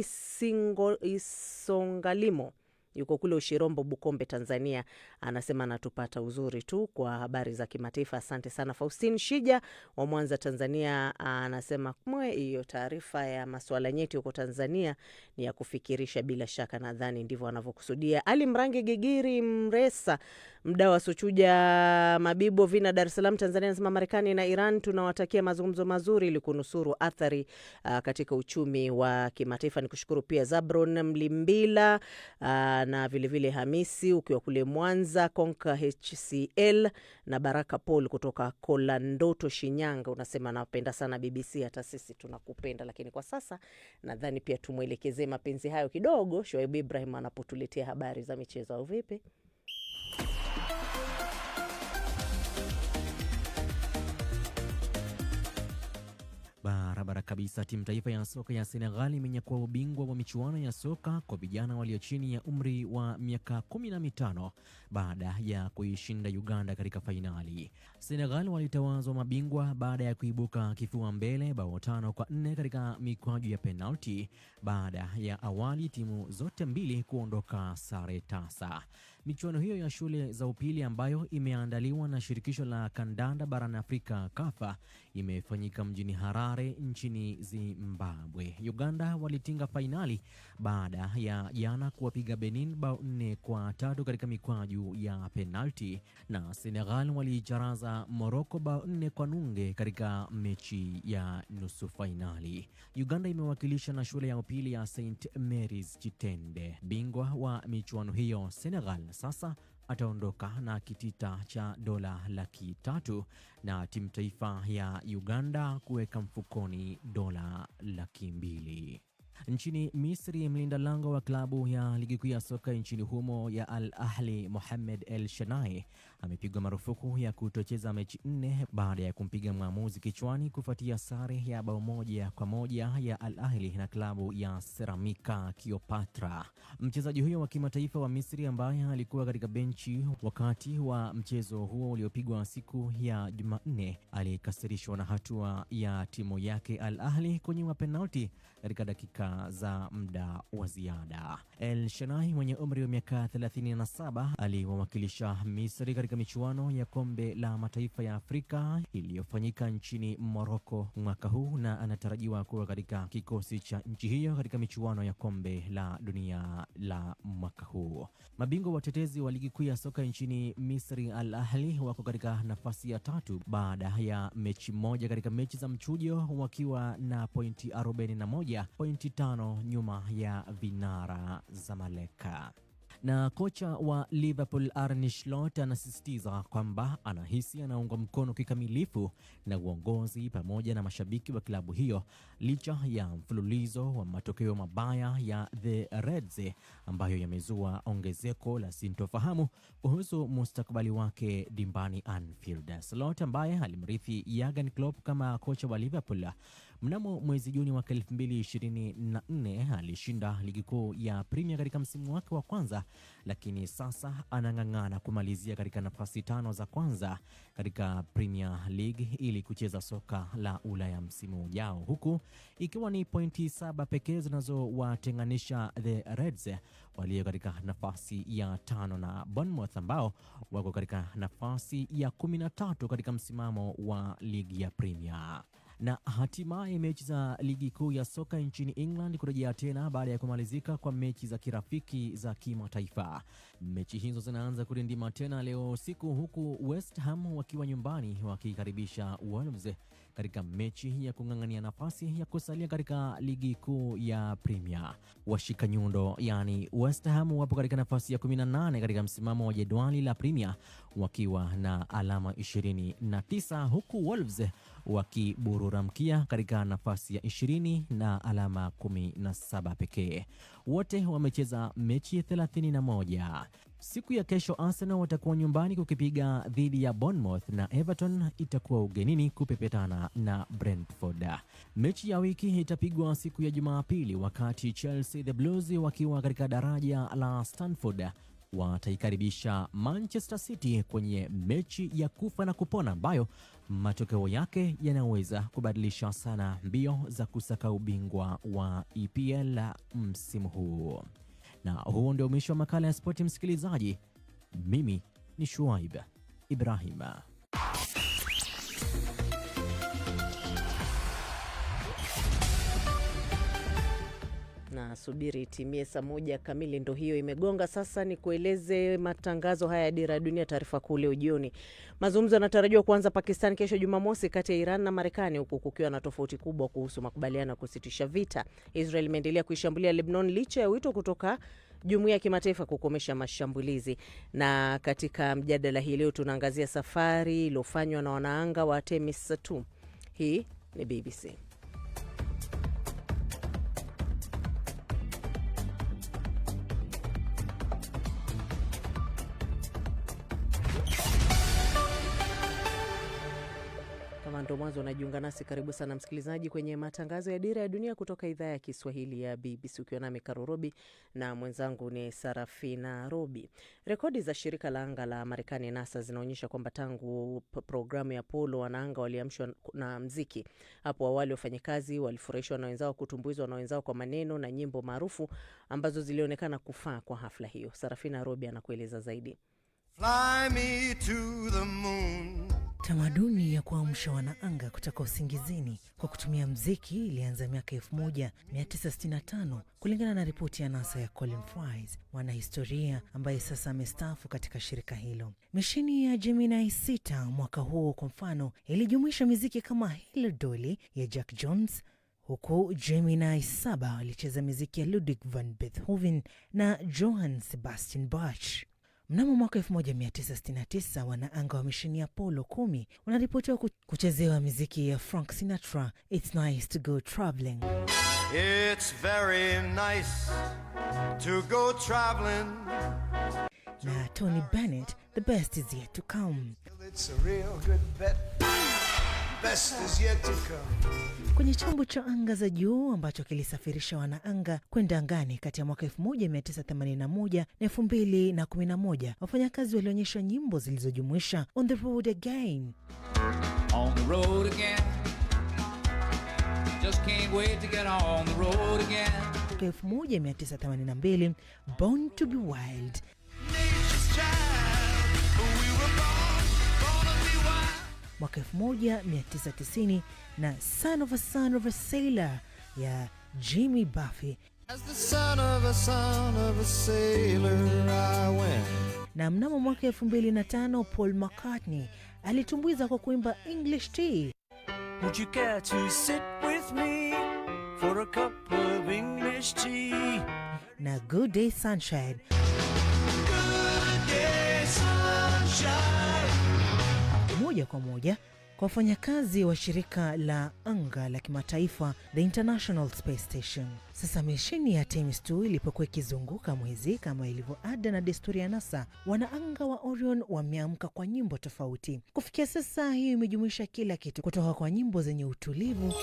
Isongalimo yuko kule Ushirombo Bukombe Tanzania anasema anatupata uzuri tu kwa habari za kimataifa. Asante sana. Faustin Shija wa Mwanza Tanzania anasema hiyo taarifa ya masuala nyeti huko Tanzania ni ya kufikirisha, bila shaka nadhani ndivyo anavyokusudia. Ali Mrangi Gigiri Mresa mdau wa Suchuja Mabibo Vina Dar es Salaam Tanzania anasema Marekani na Iran tunawatakia mazungumzo mazuri ili kunusuru athari katika uchumi wa kimataifa. Nikushukuru pia Zabron Mlimbila na vile Hamisi ukiwa kule Mwanza, Konka HCL na Baraka Paul kutoka Kolandoto Shinyanga unasema napenda sana BBC, hata sisi tunakupenda, lakini kwa sasa nadhani pia tumuelekezee mapenzi hayo kidogo Shoaib Ibrahim anapotuletea habari za michezo, au vipi? Barabara kabisa. Timu taifa ya soka ya Senegal imenyakua ubingwa wa michuano ya soka kwa vijana walio chini ya umri wa miaka 15 baada ya kuishinda Uganda katika fainali. Senegal walitawazwa mabingwa baada ya kuibuka kifua mbele bao 5-4 katika mikwaju ya penalti baada ya awali timu zote mbili kuondoka sare tasa. Michuano hiyo ya shule za upili ambayo imeandaliwa na shirikisho la kandanda barani Afrika CAF imefanyika mjini Harare nchini Zimbabwe. Uganda walitinga fainali baada ya jana kuwapiga Benin bao 4-3 katika mikwaju ya penalti, na Senegal waliicharaza Morocco bao 4-0 katika mechi ya nusu fainali. Uganda imewakilisha na shule ya upili ya St Mary's Chitende. Bingwa wa michuano hiyo Senegal sasa ataondoka na kitita cha dola 300,000 na timu taifa ya Uganda kuweka mfukoni dola 200,000. Nchini Misri, mlinda lango wa klabu ya ligi kuu ya soka nchini humo ya Al Ahli Mohamed El Shanai amepigwa marufuku ya kutocheza mechi 4 baada ya kumpiga mwamuzi kichwani kufuatia sare ya bao 1-1 ya Al Ahli na klabu ya Seramika Cleopatra. Mchezaji huyo wa kimataifa wa Misri ambaye alikuwa katika benchi wakati wa mchezo huo uliopigwa siku ya Jumanne alikasirishwa na hatua ya timu yake Al Ahli kwenye penalti katika dakika za muda wa ziada. El Shanai mwenye umri wa miaka 37 aliwawakilisha Misri katika michuano ya kombe la mataifa ya Afrika iliyofanyika nchini Morocco mwaka huu na anatarajiwa kuwa katika kikosi cha nchi hiyo katika michuano ya kombe la dunia la mwaka huu. Mabingwa watetezi wa ligi kuu ya soka nchini Misri Al Ahli wako katika nafasi ya 3 baada ya mechi moja katika mechi za mchujo wakiwa na pointi 41, pointi 5 nyuma ya vinara Zamaleka. Na kocha wa Liverpool Arne Slot anasisitiza kwamba anahisi anaunga mkono kikamilifu na uongozi pamoja na mashabiki wa klabu hiyo licha ya mfululizo wa matokeo mabaya ya The Reds ambayo yamezua ongezeko la sintofahamu kuhusu mustakabali wake dimbani Anfield. Slot ambaye alimrithi Jurgen Klopp kama kocha wa Liverpool mnamo mwezi Juni mwaka 2024 alishinda ligi kuu ya Premier katika msimu wake wa kwanza, lakini sasa anang'ang'ana kumalizia katika nafasi 5 za kwanza katika Premier League ili kucheza soka la Ulaya msimu ujao, huku ikiwa ni pointi 7 pekee zinazowatenganisha The Reds walio katika nafasi ya 5 na Bournemouth ambao wako katika nafasi ya 13 katika msimamo wa ligi ya Premier. Na hatimaye mechi za ligi kuu ya soka nchini England kurejea tena baada ya kumalizika kwa mechi za kirafiki za kimataifa. Mechi hizo zinaanza kurindima tena leo usiku, huku West Ham wakiwa nyumbani wakikaribisha Wolves katika mechi ya kung'ang'ania nafasi ya kusalia katika ligi kuu ya Premier. Washika nyundo yani West Ham wapo katika nafasi ya 18 katika msimamo wa jedwali la Premier wakiwa na alama 29, huku Wolves wakiburura mkia katika nafasi ya 20 na alama 17 pekee. Wote wamecheza mechi 31. Siku ya kesho Arsenal watakuwa nyumbani kukipiga dhidi ya Bournemouth na Everton itakuwa ugenini kupepetana na Brentford. Mechi ya wiki itapigwa siku ya Jumapili wakati Chelsea the Blues wakiwa katika daraja la Stamford wataikaribisha Manchester City kwenye mechi ya kufa na kupona ambayo matokeo yake yanaweza kubadilisha sana mbio za kusaka ubingwa wa EPL msimu huu. Na huo ndio mwisho wa makala ya spoti, msikilizaji. Mimi ni Shuaib Ibrahim. Na subiri itimie saa 1 kamili, ndo hiyo imegonga sasa. Ni kueleze matangazo haya ya Dira ya Dunia, taarifa kuu leo jioni. Mazungumzo yanatarajiwa kuanza Pakistan kesho Jumamosi kati ya Iran na Marekani, huku kukiwa na tofauti kubwa kuhusu makubaliano ya kusitisha vita. Israel imeendelea kuishambulia Lebanon licha ya wito kutoka jumuiya ya kimataifa kukomesha mashambulizi. Na katika mjadala hii leo tunaangazia safari iliyofanywa na wanaanga wa Artemis 2. Hii ni BBC. Ndo mwanzo unajiunga nasi, karibu sana msikilizaji kwenye matangazo ya Dira ya Dunia kutoka idhaa ya Kiswahili ya BBC, ukiwa nami Karo Robi na mwenzangu ni Sarafina Robi. Rekodi za shirika la anga la Marekani NASA zinaonyesha kwamba tangu programu ya Apollo wanaanga waliamshwa na mziki. Hapo awali wafanyakazi walifurahishwa na wenzao, kutumbuizwa na wenzao kwa maneno na nyimbo maarufu ambazo zilionekana kufaa kwa hafla hiyo. Sarafina Robi anakueleza zaidi. Fly me to the moon. Tamaduni ya kuamsha wanaanga kutoka usingizini kwa kutumia mziki ilianza miaka 1965 kulingana na ripoti ya NASA ya Colin Fries, mwanahistoria ambaye sasa amestaafu katika shirika hilo. Misheni ya Gemini 6 mwaka huo kwa mfano ilijumuisha muziki kama Hello Dolly ya Jack Jones, huku Gemini 7 walicheza muziki ya Ludwig van Beethoven na Johann Sebastian Bach. Mnamo mwaka 1969 wanaanga wa misheni ya Apollo 10 wanaripotiwa kuchezewa muziki ya Frank Sinatra, It's Nice to Go Traveling. It's very nice to go traveling. Na Tony Bennett, The Best Is Yet to Come. It's a real good bet. Best is yet to come. Kwenye chombo cha anga za juu ambacho kilisafirisha wanaanga kwenda angani kati ya mwaka 1981 na 2011, wafanyakazi walionyesha nyimbo zilizojumuisha On the Road Again. On the road again. Just can't wait to get on the road again. 1982, Born to be Wild. Mwaka 1990 na Son of a Sailor ya Jimmy Buffett. As the son of a sailor I went. Na mnamo mwaka 2005 Paul McCartney alitumbuiza kwa kuimba English Tea. Would you care to sit with me for a cup of English tea? Na Good Day Sunshine. Good Day Sunshine. Moja kwa moja kwa wafanyakazi wa shirika la anga la kimataifa The International Space Station. Sasa misheni ya Artemis 2 ilipokuwa ikizunguka mwezi kama ilivyo ada na desturi ya NASA, wanaanga wa Orion wameamka kwa nyimbo tofauti. Kufikia sasa hiyo imejumuisha kila kitu kutoka kwa nyimbo zenye utulivu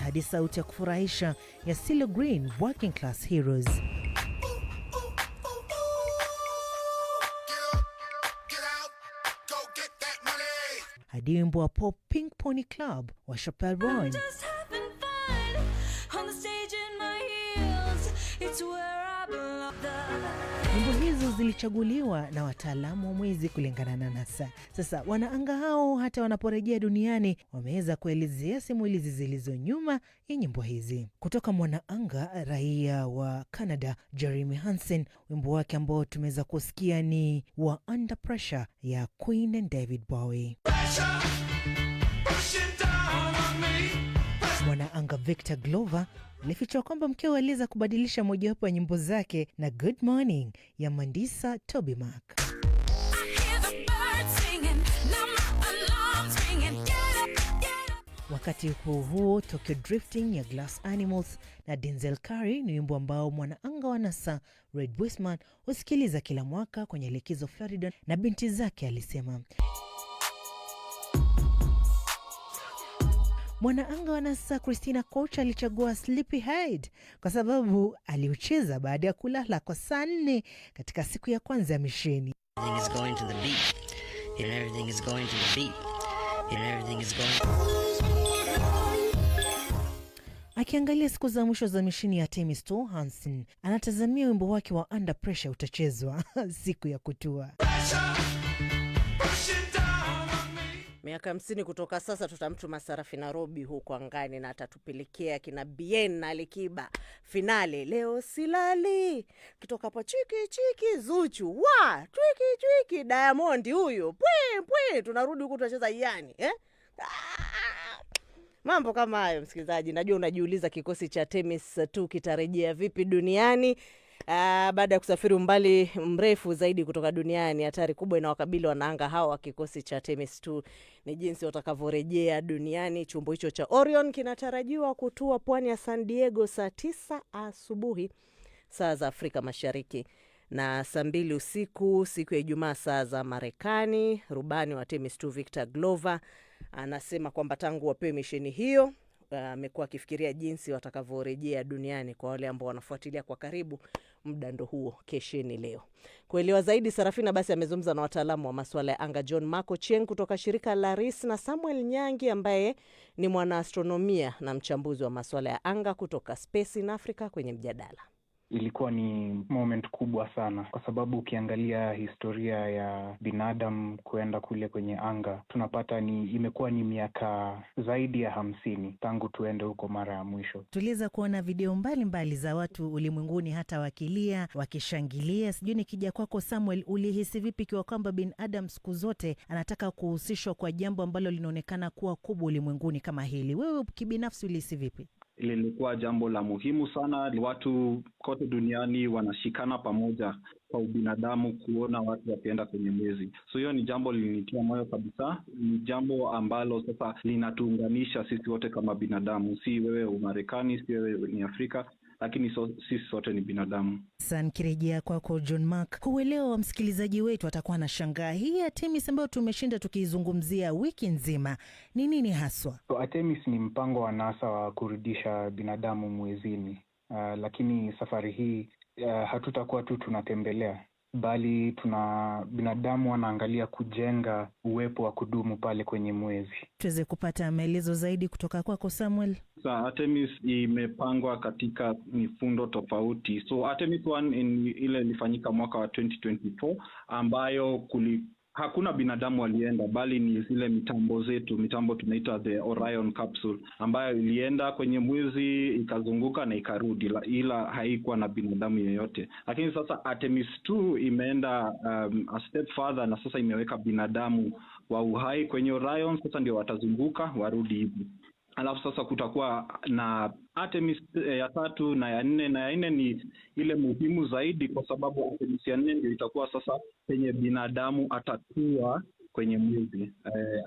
hadi sauti ya kufurahisha ya CeeLo Green, Working Class Heroes. Hadi wimbo wa pop Pink Pony Club wa Chappelle Roan. Nyimbo hizo zilichaguliwa na wataalamu wa mwezi kulingana na NASA. Sasa wanaanga hao hata wanaporejea duniani wameweza kuelezea simulizi zilizo nyuma ya nyimbo hizi. Kutoka mwanaanga raia wa Canada Jeremy Hansen, wimbo wake ambao tumeweza kusikia ni wa Under Pressure ya Queen and David Bowie. Mwanaanga Victor Glover alifichua kwamba mkewe aliweza kubadilisha mojawapo ya nyimbo zake na Good Morning ya Mandisa Toby Mac. Wakati huo Tokyo Drifting ya Glass Animals na Denzel Curry ni wimbo ambao mwanaanga wa NASA Red Wiseman husikiliza kila mwaka kwenye likizo Florida na binti zake, alisema. Mwanaanga wa NASA Christina Koch alichagua Sleepyhead kwa sababu aliucheza baada ya kulala kwa saa 4 katika siku ya kwanza ya misheni. Everything is going to the beat. And everything is going to the beat. And everything is going. Akiangalia siku za mwisho za misheni ya Artemis 2, Hansen anatazamia wimbo wake wa Under Pressure utachezwa siku ya kutua. Miaka 50 kutoka sasa tutamtuma Sarafina Robi huko angani na atatupelekea kina Bien na Alikiba finale. Leo silali kitoka hapo chiki Zuchu wa twiki Diamond huyo pwe tunarudi huko tunacheza yani Mambo kama hayo, msikilizaji. Najua unajiuliza kikosi cha Artemis 2 kitarejea vipi duniani baada ya kusafiri umbali mrefu zaidi kutoka duniani. Hatari kubwa inawakabili wanaanga hao wa kikosi cha Artemis 2 ni jinsi watakavyorejea duniani. Chombo hicho cha Orion kinatarajiwa kutua pwani ya San Diego saa 9 asubuhi saa za Afrika Mashariki na saa 2 usiku siku ya Ijumaa saa za Marekani. Rubani wa Artemis 2 Victor Glover anasema kwamba tangu wapewe misheni hiyo amekuwa akifikiria jinsi watakavyorejea duniani. Kwa wale ambao wanafuatilia kwa karibu, muda ndo huo, kesheni leo. Kuelewa zaidi, Sarafina basi amezungumza na wataalamu wa masuala ya anga, John Marco Cheng kutoka shirika la RIS na Samuel Nyangi ambaye ni mwanaastronomia na mchambuzi wa masuala ya anga kutoka Space in Africa kwenye mjadala. Ilikuwa ni moment kubwa sana kwa sababu ukiangalia historia ya binadamu kuenda kule kwenye anga, tunapata imekuwa ni miaka zaidi ya 50 tangu tuende huko mara ya mwisho. Tuliweza kuona video mbalimbali za watu ulimwenguni hata wakilia, wakishangilia. Sijui nikija kwako Samuel, ulihisi vipi kwa kwamba binadamu siku zote anataka kuhusishwa kwa jambo ambalo linaonekana kuwa kubwa ulimwenguni kama hili? Wewe kibinafsi ulihisi vipi? Lilikuwa jambo la muhimu sana. Watu kote duniani wanashikana pamoja kwa ubinadamu kuona watu wakienda kwenye mwezi. So hiyo ni jambo lilinitia moyo kabisa. Ni jambo ambalo sasa linatuunganisha sisi wote kama binadamu. Si wewe Umarekani, si wewe ni Afrika, lakini sisi sote ni binadamu. San kirejea kwako John Mark, kuelewa wa msikilizaji wetu atakuwa na shangaa, hii Artemis ambayo tumeshinda tukizungumzia wiki nzima ni nini haswa? Artemis ni mpango wa NASA wa kurudisha binadamu mwezini. Lakini safari hii hatutakuwa tu tunatembelea, bali binadamu wanaangalia kujenga uwepo wa kudumu pale kwenye mwezi. Tuweze kupata maelezo zaidi kutoka kwako Samuel. Artemis imepangwa katika mifundo tofauti. So Artemis 1 ile ilifanyika mwaka wa 2024 ambayo hakuna binadamu walienda, bali ni zile mitambo tunaita the Orion capsule ambayo ilienda kwenye mwezi ikazunguka na ikarudi, ila haikuwa na binadamu yeyote. Lakini sasa Artemis 2 imeenda a step further na sasa imeweka binadamu wa uhai kwenye Orion. Sasa ndio watazunguka warudi hivi. Alafu sasa kutakuwa na Artemis ya 3 na ya 4, na ya 4 ni ile muhimu zaidi kwa sababu Artemis ya 4 ndio itakuwa sasa penye binadamu atatua kwenye mwezi.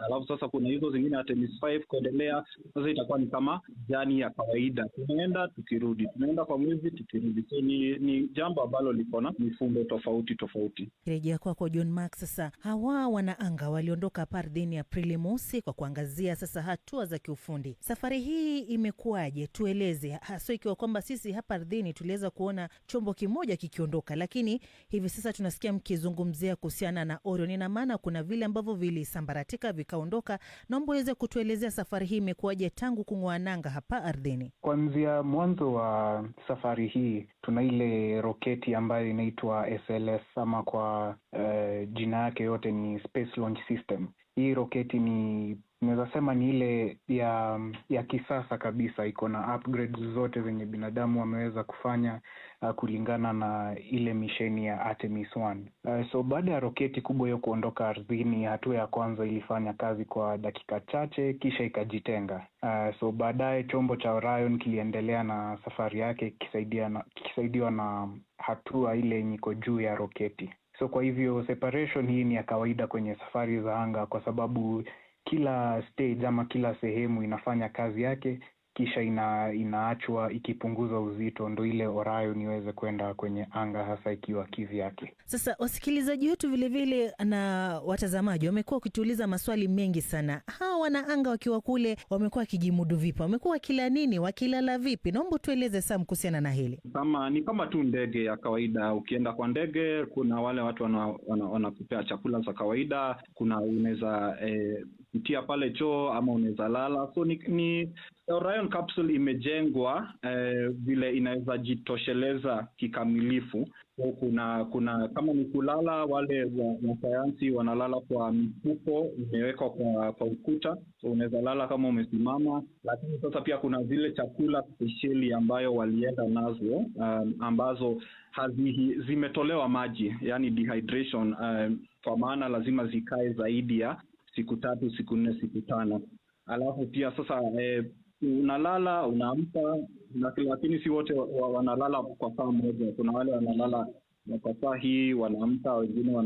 Alafu sasa kuna hizo zingine Artemis 5 kuendelea, sasa itakuwa ni kama jani ya kawaida. Tunaenda tukirudi, tunaenda kwa mwezi tukirudi. So ni jambo ambalo liko na mifumo tofauti. Rejea kwako John Mark. Sasa hawa wanaanga waliondoka ardhini Aprili mosi kwa kuangazia sasa hatua za kiufundi. Safari hii imekuwaje? Tueleze, hasa ikiwa kwamba sisi hapa ardhini tuliweza kuona chombo kimoja kikiondoka, lakini hivi sasa tunasikia mkizungumzia kuhusiana na Orion. Ina maana kuna vile ambavyo vilisambaratika vikaondoka. Naomba uweze kutuelezea safari hii imekuwaje tangu kung'oa nanga hapa ardhini. Kuanzia mwanzo wa safari hii tuna ile roketi ambayo inaitwa SLS ama kwa jina yake yote ni Space Launch System. Hii roketi naweza sema ni ile ya kisasa kabisa, iko na upgrades zote zenye binadamu wameweza kufanya kulingana na ile misheni ya Artemis 1. So baada ya roketi kubwa hiyo kuondoka ardhini, hatua ya kwanza ilifanya kazi kwa dakika chache kisha ikajitenga. So baadaye chombo cha Orion kiliendelea na safari yake kikisaidiwa na hatua ile iko juu ya roketi. So kwa hivyo separation hii ni ya kawaida kwenye safari za anga kwa sababu kila stage ama kila sehemu inafanya kazi yake, kisha inaachwa ikipunguza uzito, ndo ile Orion iweze kwenda kwenye anga hasa ikiwa kivyake. Sasa wasikilizaji wetu vilevile na watazamaji wamekuwa wakituuliza maswali mengi sana. Hawa wanaanga wakiwa kule wamekuwa wakijimudu vipi? Wamekuwa wakila nini? Wakilala vipi? Naomba tueleze Sam kuhusiana na hili. Ni kama tu ndege ya kawaida. Ukienda kwa ndege, kuna wale watu wanakupea chakula za kawaida, kuna unaweza kutia pale choo ama unaweza lala. So ni Orion capsule imejengwa vile inaweza jitosheleza kikamilifu. So kuna kama ni kulala, wale wa sayansi wanalala kwa mifuko imewekwa kwa ukuta, so unaweza lala kama umesimama. Lakini sasa pia kuna zile chakula speciali ambayo walienda nazo ambazo zimetolewa maji, yani dehydration, kwa maana lazima zikae zaidi ya siku 3, siku 4, siku 5. Alafu pia sasa unalala, unaamka, lakini si wote wanalala kwa saa moja. Kuna wale wanalala kwa saa hii, wanaamka, wengine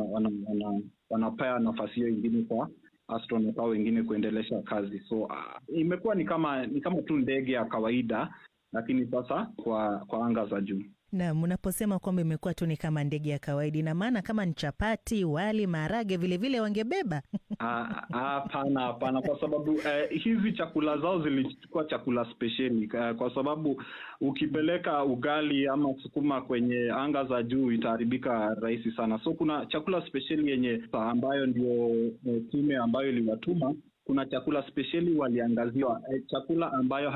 wanapea nafasi hiyo ingine kwa astronaut au wengine kuendelesha kazi. So imekuwa ni kama tu ndege ya kawaida, lakini sasa kwa anga za juu. Na mnaposema kwamba imekuwa tu ni kama ndege ya kawaida, na maana kama ni chapati, wali, maharage vile wangebeba? Hapana, kwa sababu hizi chakula zao zilichukua chakula speciali, kwa sababu ukipeleka ugali ama sukuma kwenye anga za juu itaharibika rahisi sana. So kuna chakula speciali yenye ambayo ndio timu ambayo iliwatuma. Kuna chakula speciali waliangaziwa, chakula ambayo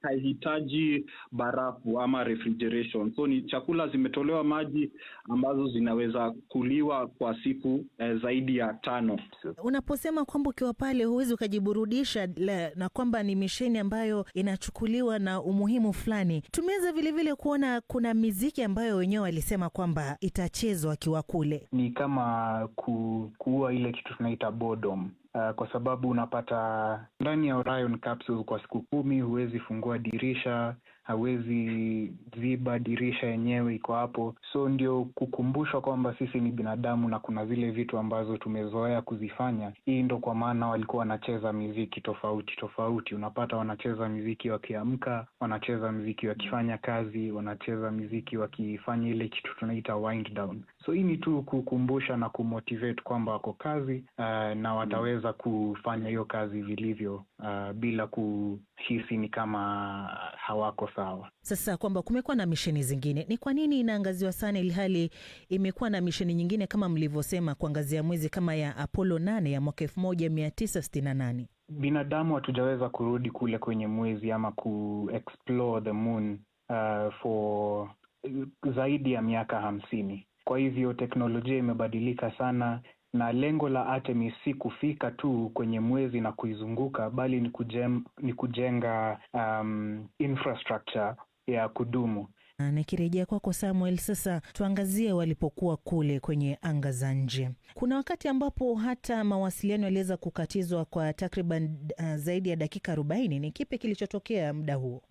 haihitaji barafu ama refrigeration. So ni chakula zimetolewa maji ambazo zinaweza kuliwa kwa siku zaidi ya 5. Unaposema kwamba ukiwa pale huwezi ukajiburudisha na kwamba ni misheni ambayo inachukuliwa na umuhimu fulani, tumeweza vile kuona kuna miziki ambayo wenyewe walisema kwamba itachezwa akiwa kule. Ni kama kuua ile kitu tunaita boredom. Kwa sababu unapata ndani ya Orion capsule kwa siku 10 huwezi fungua dirisha, hawezi ziba dirisha yenyewe iko hapo. So ndio kukumbushwa kwamba sisi ni binadamu na kuna zile vitu ambazo tumezoea kuzifanya. Hii ndo kwa maana walikuwa wanacheza muziki tofauti. Unapata wanacheza muziki wakiamka, wanacheza muziki wakifanya kazi, wanacheza muziki wakifanya ile kitu tunaita wind down. So hii ni tu kukumbusha na kumotivate kwamba wako kazi na wataweza kufanya hiyo kazi vilivyo bila kuhisi ni kama hawako sawa. Sasa kwamba kumekuwa na misheni zingine, ni kwa nini inaangaziwa sana ilhali imekuwa na misheni nyingine kama mlivyosema kuangazia mwezi kama ya Apollo 8 ya mwaka 1968? Binadamu hatujaweza kurudi kule kwenye mwezi ama ku-explore the moon for zaidi ya miaka 50. Kwa hivyo teknolojia imebadilika sana, na lengo la Artemis si kufika tu kwenye mwezi na kuizunguka, bali ni kujenga infrastructure ya kudumu. Nikirejea kwako Samuel, sasa tuangazie walipokuwa kule kwenye anga za nje. Kuna wakati ambapo hata mawasiliano yaliweza kukatizwa kwa takriban zaidi ya dakika 40. Ni kipi kilichotokea muda huo?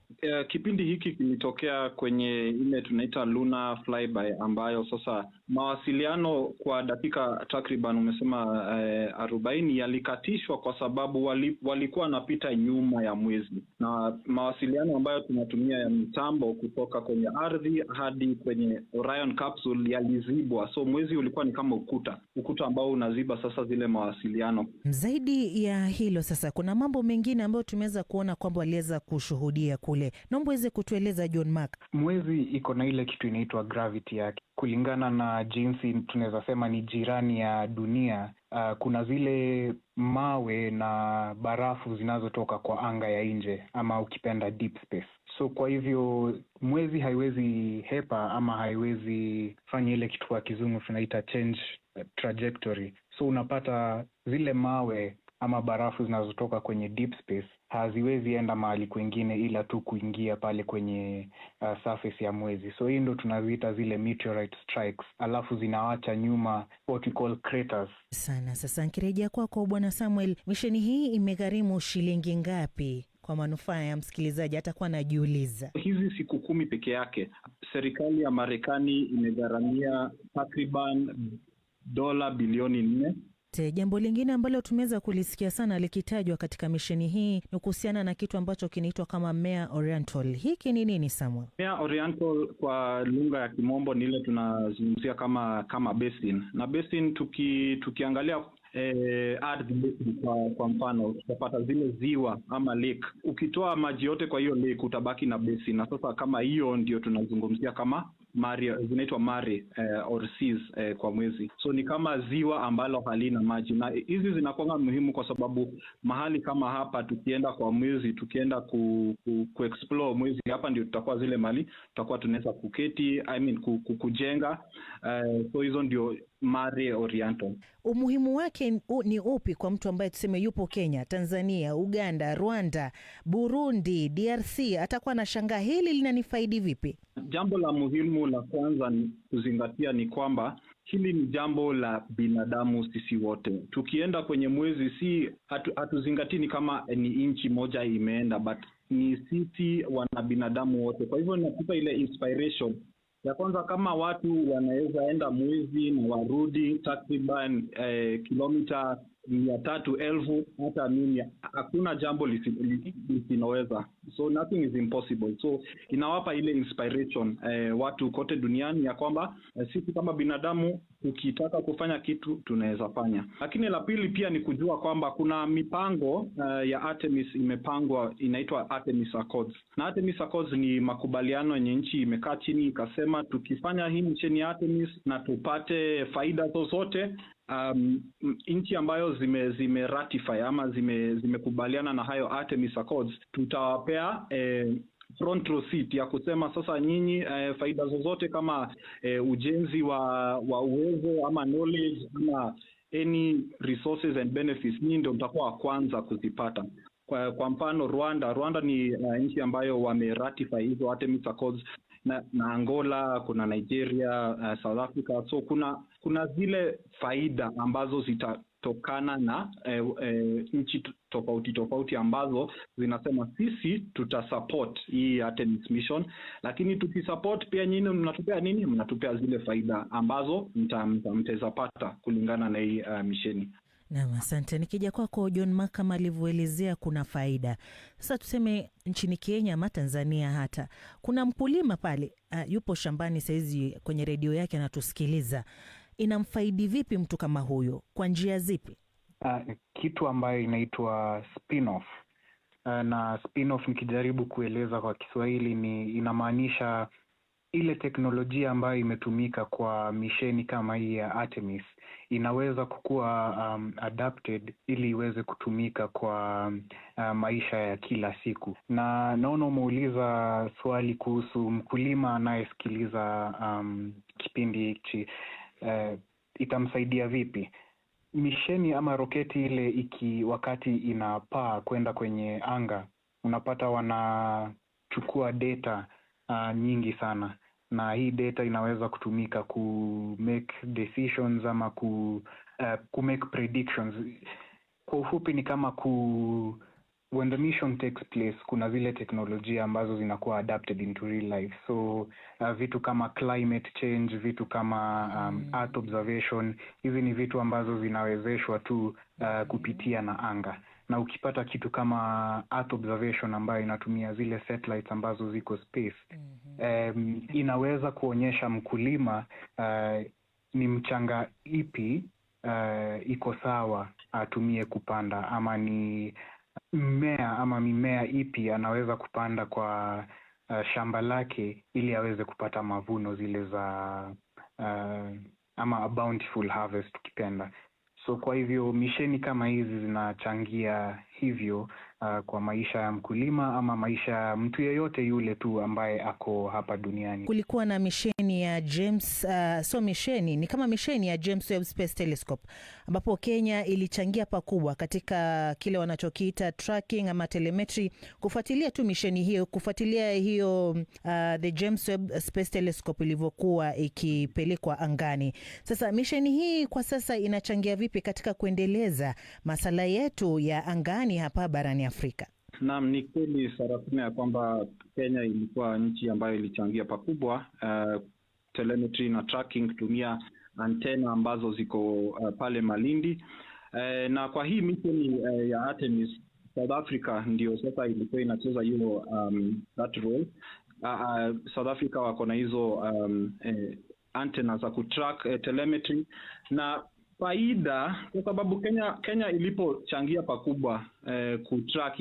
Kipindi hiki kilitokea kwenye ile tunaita lunar flyby, ambayo sasa mawasiliano kwa dakika takriban umesema 40 yalikatishwa kwa sababu walikuwa wanapita nyuma ya mwezi, na mawasiliano ambayo tunatumia ya mitambo kutoka kwenye ardhi hadi kwenye Orion capsule yalizibwa. So mwezi ulikuwa ni kama ukuta ambao unaziba sasa zile mawasiliano. Zaidi ya hilo sasa kuna mambo mengine ambayo tumeweza kuona kwamba waliweza kushuhudia kule. Naomba uweze kutueleza John Mark. Mwezi iko na ile kitu inaitwa gravity yake. Kulingana na jinsi tunaweza sema ni jirani ya dunia, kuna zile mawe na barafu zinazotoka kwa anga ya nje ama ukipenda deep space. So kwa hivyo mwezi haiwezi hepa ama haiwezi fanya ile kitu kwa kizungu tunaita change trajectory. So unapata zile mawe ama barafu zinazotoka kwenye deep space haziwezi enda mahali kwingine ila tu kuingia pale kwenye surface ya mwezi. So hii ndo tunaziita zile meteorite strikes, alafu zinawacha nyuma what we call craters. Sana. Sasa nikirejea kwako Bwana Samuel, misheni hii imegharimu shilingi ngapi kwa manufaa ya msikilizaji atakuwa anajiuliza? Hizi siku 10 peke yake serikali ya Marekani imegharamia takriban $4 bilioni. Asante. Jambo lingine ambalo tumeweza kulisikia sana likitajwa katika misheni hii ni kuhusiana na kitu ambacho kinaitwa kama Mare Oriental. Hiki ni nini Samuel? Mare Oriental kwa lugha ya Kimombo ni ile tunazungumzia kama basin. Na basin tukiangalia ardhi kwa mfano tutapata zile ziwa ama lake. Ukitoa maji yote kwa hiyo lake utabaki na basin. Na sasa kama hiyo ndio tunazungumzia kama Mare, zinaitwa Mare or seas kwa mwezi. So ni kama ziwa ambalo halina maji, na hizi zinakuwa muhimu kwa sababu mahali kama hapa tukienda kwa mwezi, tukienda explore mwezi, hapa ndio tutakuwa zile mali tutakuwa tunaweza kuketi, kujenga. So hizo ndio Mare Oriental. Umuhimu wake ni upi kwa mtu ambaye tuseme yupo Kenya, Tanzania, Uganda, Rwanda, Burundi, DRC, atakuwa na shangaa hili linanifaidi vipi? Jambo la muhimu la kwanza ni kuzingatia ni kwamba hili ni jambo la binadamu sisi wote. Tukienda kwenye mwezi hatuzingatii ni kama ni inchi moja imeenda, but ni sisi wana binadamu wote. Kwa hivyo inakupa ile inspiration ya kwanza, kama watu wanaweza enda mwezi na warudi takriban kilomita 300,000 hata mimi, hakuna jambo lisinoweza. So nothing is impossible. So inawapa ile inspiration watu kote duniani ya kwamba sisi kama binadamu ukitaka kufanya kitu tunaweza fanya. Lakini la pili pia ni kujua kwamba kuna mipango ya Artemis imepangwa, inaitwa Artemis Accords. Na Artemis Accords ni makubaliano yenye nchi imekaa chini ikasema tukifanya hii misheni ya Artemis na tupate faida zozote, nchi ambayo zime ratify ama zimekubaliana na hayo Artemis Accords, tutawapea front row seat ya kusema sasa nyinyi faida zozote kama ujenzi wa uwezo ama knowledge ama any resources and benefits, nyinyi ndio mtakuwa kwanza kuzipata. Kwa mfano Rwanda ni nchi ambayo wameratify hizo Artemis Accords, na Angola, kuna Nigeria, South Africa. So kuna zile faida ambazo zitatokana na nchi tofauti ambazo zinasema sisi tutasupport hii Artemis mission, lakini tukisupport pia nyinyi mnatupea nini? Mnatupea zile faida ambazo mtazapata kulingana na hii misheni. Naam, asante. Nikija kwako John Makama alivyoelezea kuna faida. Sasa tuseme nchini Kenya ama Tanzania, hata kuna mkulima pale yupo shambani saizi kwenye redio yake anatusikiliza. Inamfaidi vipi mtu kama huyo? Kwa njia zipi? Kitu ambayo inaitwa spin-off. Na spin-off nikijaribu kueleza kwa Kiswahili ni inamaanisha ile teknolojia ambayo imetumika kwa misheni kama hii ya Artemis inaweza kukua adapted ili iweze kutumika kwa maisha ya kila siku. Na naona umeuliza swali kuhusu mkulima anayesikiliza kipindi hiki, itamsaidia vipi? Misheni ama roketi ile wakati inapaa kwenda kwenye anga, unapata wanachukua data nyingi sana, na hii data inaweza kutumika ku make decisions ama ku make predictions. Kwa ufupi ni kama when the mission takes place, kuna zile teknolojia ambazo zinakuwa adapted into real life. So vitu kama climate change, vitu kama earth observation, hizi ni vitu ambazo zinawezeshwa tu kupitia na anga. Na ukipata kitu kama earth observation ambayo inatumia zile satellites ambazo ziko space, inaweza kuonyesha mkulima ni mchanga ipi iko sawa atumie kupanda, ama ni mmea ama mimea ipi anaweza kupanda kwa shamba lake ili aweze kupata mavuno zile za ama a bountiful harvest tukipenda. So kwa hivyo misheni kama hizi zinachangia hivyo kwa maisha ya mkulima ama maisha ya mtu yeyote yule tu ambaye ako hapa duniani. Kulikuwa na misheni ya James ni kama misheni ya James Webb Space Telescope ambapo Kenya ilichangia pakubwa katika kile wanachokiita tracking ama telemetry, kufuatilia tu misheni hiyo, kufuatilia hiyo the James Webb Space Telescope ilivyokuwa ikipelekwa angani. Sasa misheni hii kwa sasa inachangia vipi katika kuendeleza masala yetu ya angani hapa barani Afrika? Naam, ni kweli Sarafina ya kwamba Kenya ilikuwa nchi ambayo ilichangia pakubwa telemetry na tracking kutumia antena ambazo ziko pale Malindi. Na kwa hii mission ya Artemis, South Africa ndio sasa ilikuwa inacheza hiyo that role. South Africa wako na hizo antenna za kutrack telemetry, na faida kwa sababu Kenya ilipochangia pakubwa kutrack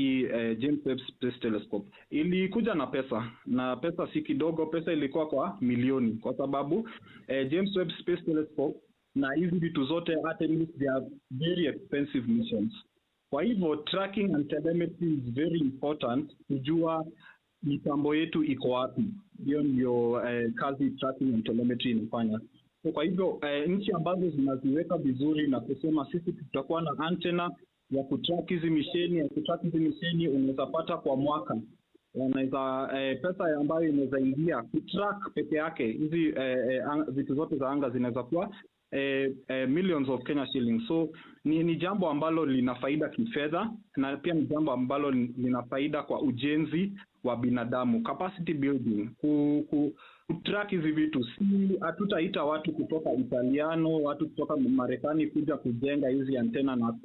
James Webb Space Telescope ilikuja na pesa, na pesa si kidogo. Pesa ilikuwa kwa milioni, kwa sababu James Webb Space Telescope na hizi vitu zote Artemis, they are very expensive missions. Kwa hivyo tracking and telemetry is very important, kujua mitambo yetu iko wapi. Hiyo ndio kazi tracking and telemetry inafanya. Kwa hivyo nchi ambazo zinaziweka vizuri na kusema sisi tutakuwa na antenna ya kutrack hizi misheni, unaweza pata kwa mwaka. Unaweza pesa ambayo inaweza ingia kutrack peke yake hizi vitu zote za anga zinaweza kuwa millions of Kenya shillings. So ni jambo ambalo lina faida kifedha, na pia ni jambo ambalo lina faida kwa ujenzi wa binadamu, capacity building. Kutrack hizi vitu, si hatutaita watu kutoka Italiano, watu kutoka Marekani kuja kujenga hizi antena na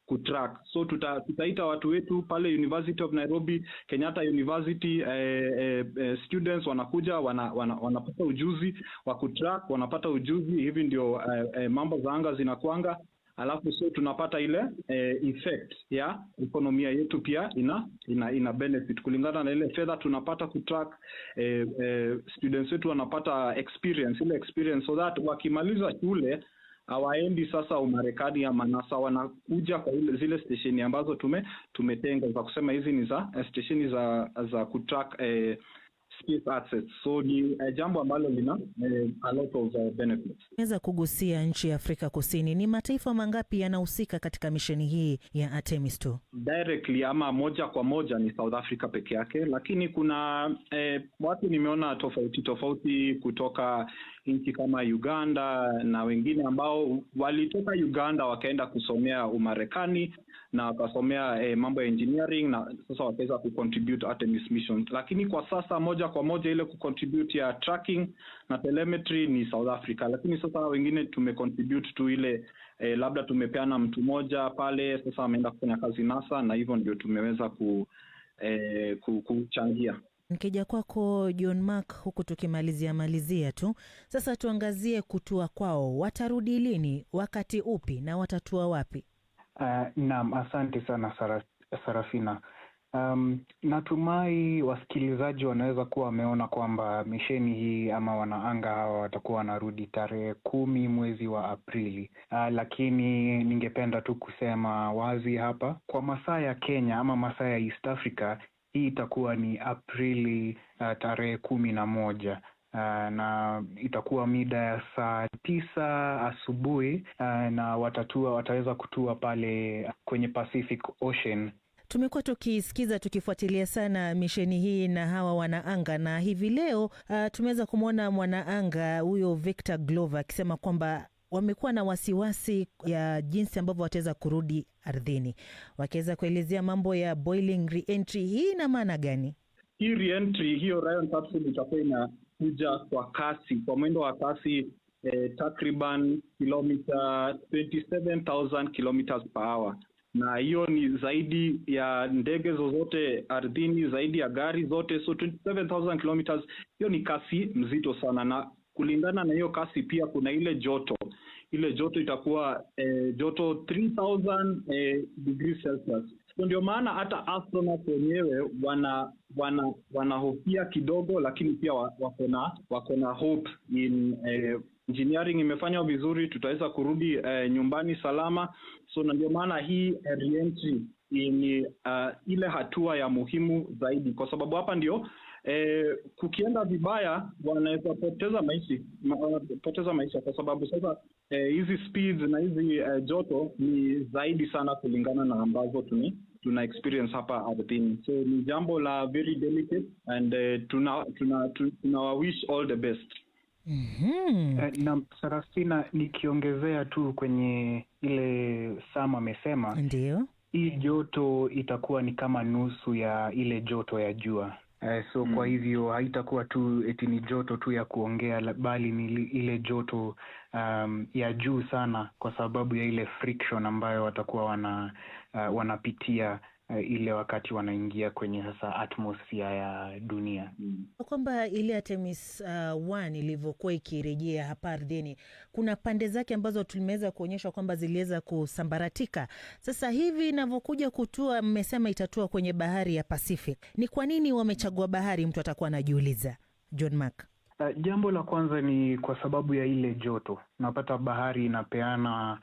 kutrack. So tutaita watu wetu pale University of Nairobi, Kenyatta University, students wanakuja wanapata ujuzi wa kutrack, wanapata ujuzi. Hivi ndio mambo za anga zinakuanga. Alafu so tunapata ile effect ya ekonomia yetu, pia ina benefit kulingana na ile fedha tunapata kutrack. Students wetu wanapata experience so that wakimaliza shule hawaendi sasa Umarekani ama NASA, wanakuja kwa zile stesheni ambazo tumetenga za kusema hizi ni za stesheni za kutrack space assets. So ni jambo ambalo lina a lot of benefits. Naweza kugusia nchi ya Afrika Kusini, ni mataifa mangapi yanahusika katika misheni hii ya Artemis 2? Directly ama moja kwa moja ni South Africa peke yake, lakini kuna watu nimeona tofauti kutoka nchi kama Uganda na wengine ambao walitoka Uganda wakaenda kusomea Umarekani na wakasomea mambo ya engineering, na sasa wakaweza kucontribute Artemis mission. Lakini kwa sasa moja kwa moja ile kucontribute ya tracking na telemetry ni South Africa, lakini sasa wengine tumecontribute tu ile labda tumepeana mtu moja pale, sasa ameenda kufanya kazi NASA, na hivyo ndio tumeweza kuchangia. Nikija kwako John Mark, huku tukimalizia tu, sasa tuangazie kutua kwao. Watarudi lini, wakati upi, na watatua wapi? Naam, asante sana Sarafina. Natumai wasikilizaji wanaweza kuwa wameona kwamba misheni hii ama wanaanga hawa watakuwa wanarudi tarehe 10 mwezi wa Aprili. Lakini ningependa tu kusema wazi hapa, kwa masaa ya Kenya ama masaa ya East Africa, hii itakuwa ni Aprili tarehe 11. Na itakuwa mida ya saa 9 asubuhi, na wataweza kutua pale kwenye Pacific Ocean. Tumekuwa tukifuatilia sana misheni hii na hawa wanaanga, na hivi leo tumeweza kumwona mwanaanga huyo Victor Glover akisema kwamba wamekuwa na wasiwasi ya jinsi ambavyo wataweza kurudi ardhini, wakiweza kuelezea mambo ya boiling re-entry. Hii ina maana gani? Hii re-entry, hiyo Orion capsule itakuwa inakuja kwa kasi, kwa mwendo wa kasi takriban kilomita 27,000 kilometers per hour. Na hiyo ni zaidi ya ndege zozote ardhini, zaidi ya gari zote. So 27,000 kilometers, hiyo ni kasi mzito sana. Na kulingana na hiyo kasi pia kuna ile joto. Ile joto itakuwa joto 3000 degrees Celsius. So ndio maana hata astronauts wenyewe wanahofia kidogo, lakini pia wako na hope in engineering imefanywa vizuri, tutaweza kurudi nyumbani salama. So ndio maana hii re-entry ni ile hatua ya muhimu zaidi, kwa sababu hapa ndio kukienda vibaya wanaweza poteza maisha, kwa sababu sasa hizi speeds na hizi joto ni zaidi sana kulingana na ambazo tuna experience hapa ardhini. So ni jambo la very delicate, and tuna wish all the best. Na Sarafina, nikiongezea tu kwenye ile Sam amesema, ndio hii joto itakuwa ni kama nusu ya ile joto ya jua. So kwa hivyo haitakuwa tu eti ni joto tu ya kuongea, bali ni ile joto ya juu sana, kwa sababu ya ile friction ambayo watakuwa wanapitia ile wakati wanaingia kwenye sasa atmosphere ya dunia. Kwamba ile Artemis 1 ilivyokuwa ikirejea hapa ardhini, kuna pande zake ambazo tulimeweza kuonyeshwa kwamba ziliweza kusambaratika. Sasa hivi inavyokuja kutua, mmesema itatua kwenye bahari ya Pacific. Ni kwa nini wamechagua bahari, mtu atakuwa anajiuliza, John Mark? Jambo la kwanza ni kwa sababu ya ile joto. Unapata bahari inapeana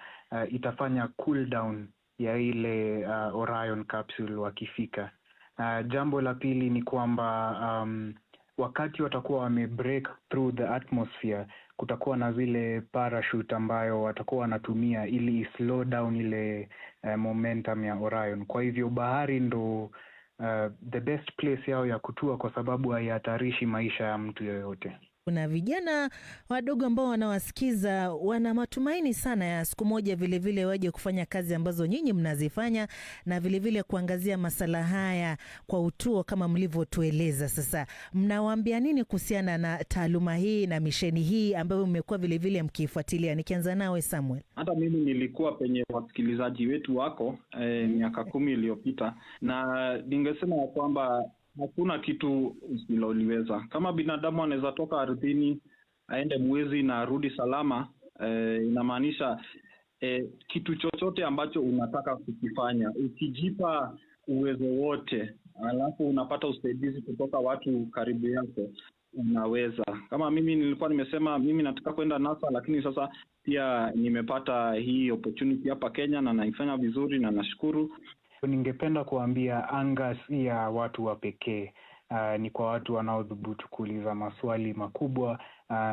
itafanya cool down ya ile Orion capsule wakifika. Jambo la pili ni kwamba wakati watakuwa break through the atmosphere, kutakuwa na zile parachute ambayo watakuwa wanatumia ili slow down ile momentum ya Orion. Kwa hivyo bahari ndo the best place yao ya kutua, kwa sababu haihatarishi maisha ya mtu yoyote. Kuna vijana wadogo ambao wanawasikiza, wana matumaini sana ya siku moja vile waje kufanya kazi ambazo nyinyi mnazifanya, na vile kuangazia masala haya kwa utuo kama mlivyotueleza. Sasa mnawaambia nini kuhusiana na taaluma hii na misheni hii ambayo mmekuwa vile mkiifuatilia? Nikianza nawe Samuel. Hata mimi nilikuwa penye wasikilizaji wetu wako miaka 10 iliyopita, na ningesema kwamba hakuna kitu usiloliweza. Kama binadamu anaweza toka ardhini aende mwezi na arudi salama, inamaanisha kitu chochote ambacho unataka kukifanya, ukijipa uwezo wote, alafu unapata usaidizi kutoka watu karibu yako, unaweza. Kama mimi nilikuwa nimesema mimi nataka kwenda NASA, lakini sasa pia nimepata hii opportunity hapa Kenya na naifanya vizuri na nashukuru. Ningependa kuambia anga si ya watu wa pekee, ni kwa watu wanaodhubutu kuuliza maswali makubwa,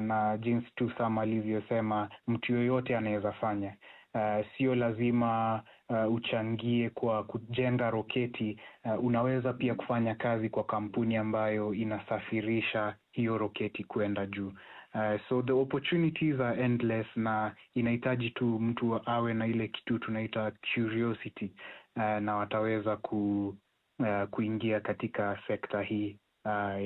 na jinsi tu Sam alivyosema, mtu yoyote anaweza fanya. Sio lazima uchangie kwa kujenga roketi. Unaweza pia kufanya kazi kwa kampuni ambayo inasafirisha hiyo roketi kwenda juu. So the opportunities are endless, na inahitaji tu mtu awe na ile kitu tunaita curiosity, na wataweza kuingia katika sekta hii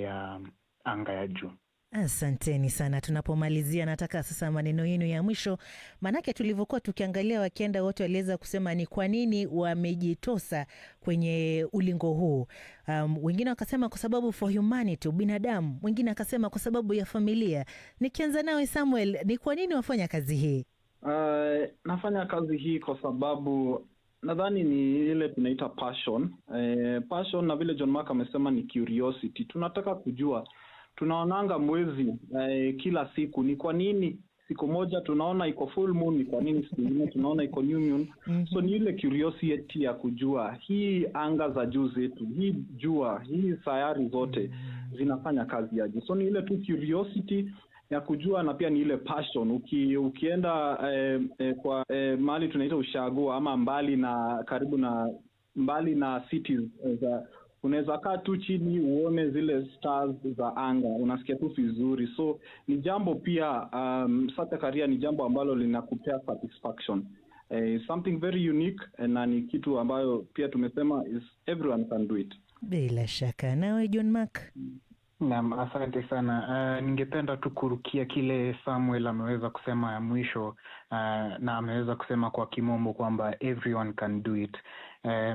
ya anga ya juu. Asanteni sana. Tunapomalizia, nataka sasa maneno yenu ya mwisho, manake tulivyokuwa tukiangalia wakienda wote waliweza kusema ni kwa nini wamejitosa kwenye ulingo huu. Wengine wakasema kwa sababu for humanity, binadamu. Wengine akasema kwa sababu ya familia. Nikianza nawe Samuel, ni kwa nini wafanya kazi hii? Nafanya kazi hii kwa sababu nadhani ni ile tunaita passion. Passion, na vile John Mark amesema, ni curiosity. Tunataka kujua, tunaonanga mwezi kila siku, ni kwa nini siku moja tunaona iko full moon, ni kwa nini siku nyingine tunaona iko new moon? So ni ile curiosity ya kujua hii anga za juu zetu, hii jua, hii sayari zote zinafanya kazi aje. So ni ile tu curiosity ya kujua, na pia ni ile passion. Ukienda kwa mahali tunaita ushago, ama mbali na karibu na mbali na cities, unaweza kaa tu chini uone zile stars za anga, unasikia tu vizuri. So ni jambo pia sasa career ni jambo ambalo linakupea satisfaction, something very unique, na ni kitu ambayo pia tumesema is everyone can do it. Bila shaka. Nawe John Mark? Naam, asante sana. Ningependa tu kurukia kile Samuel ameweza kusema ya mwisho, na ameweza kusema kwa kimombo kwamba everyone can do it.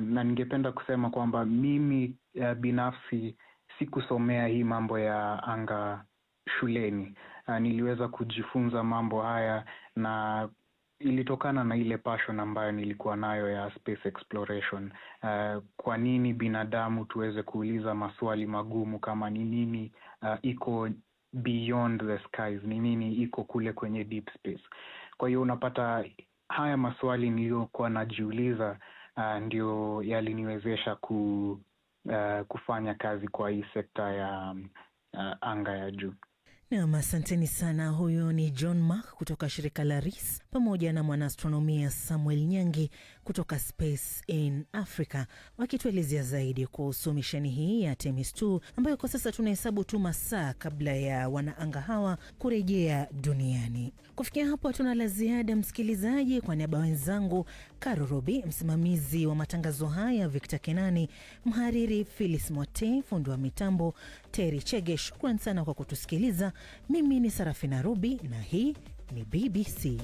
Na ningependa kusema kwamba mimi binafsi sikusomea hii mambo ya anga shuleni. Niliweza kujifunza mambo haya, na ilitokana na ile passion ambayo nilikuwa nayo ya space exploration. Kwa nini binadamu tuweze kuuliza maswali magumu kama ni nini iko beyond the skies, ni nini iko kule kwenye deep space. Kwa hiyo unapata haya maswali niliyokuwa najiuliza ndio yaliniwezesha kufanya kazi kwa hii sekta ya anga ya juu. Naam, asanteni sana. Huyo ni John Mark kutoka shirika la RIS, pamoja na mwanaastronomia Samuel Nyangi kutoka Space in Africa wakituelezea zaidi kuhusu misheni hii ya Artemis 2 ambayo kwa sasa tunahesabu tu masaa kabla ya wanaanga hawa kurejea duniani. Kufikia hapo hatuna la ziada msikilizaji. Kwa niaba wenzangu Caro Robi, msimamizi wa matangazo haya Victor Kenani, mhariri Phyllis Mote, fundi wa mitambo Terry Chege, shukrani sana kwa kutusikiliza. Mimi ni Sarafina Rubi na hii ni BBC.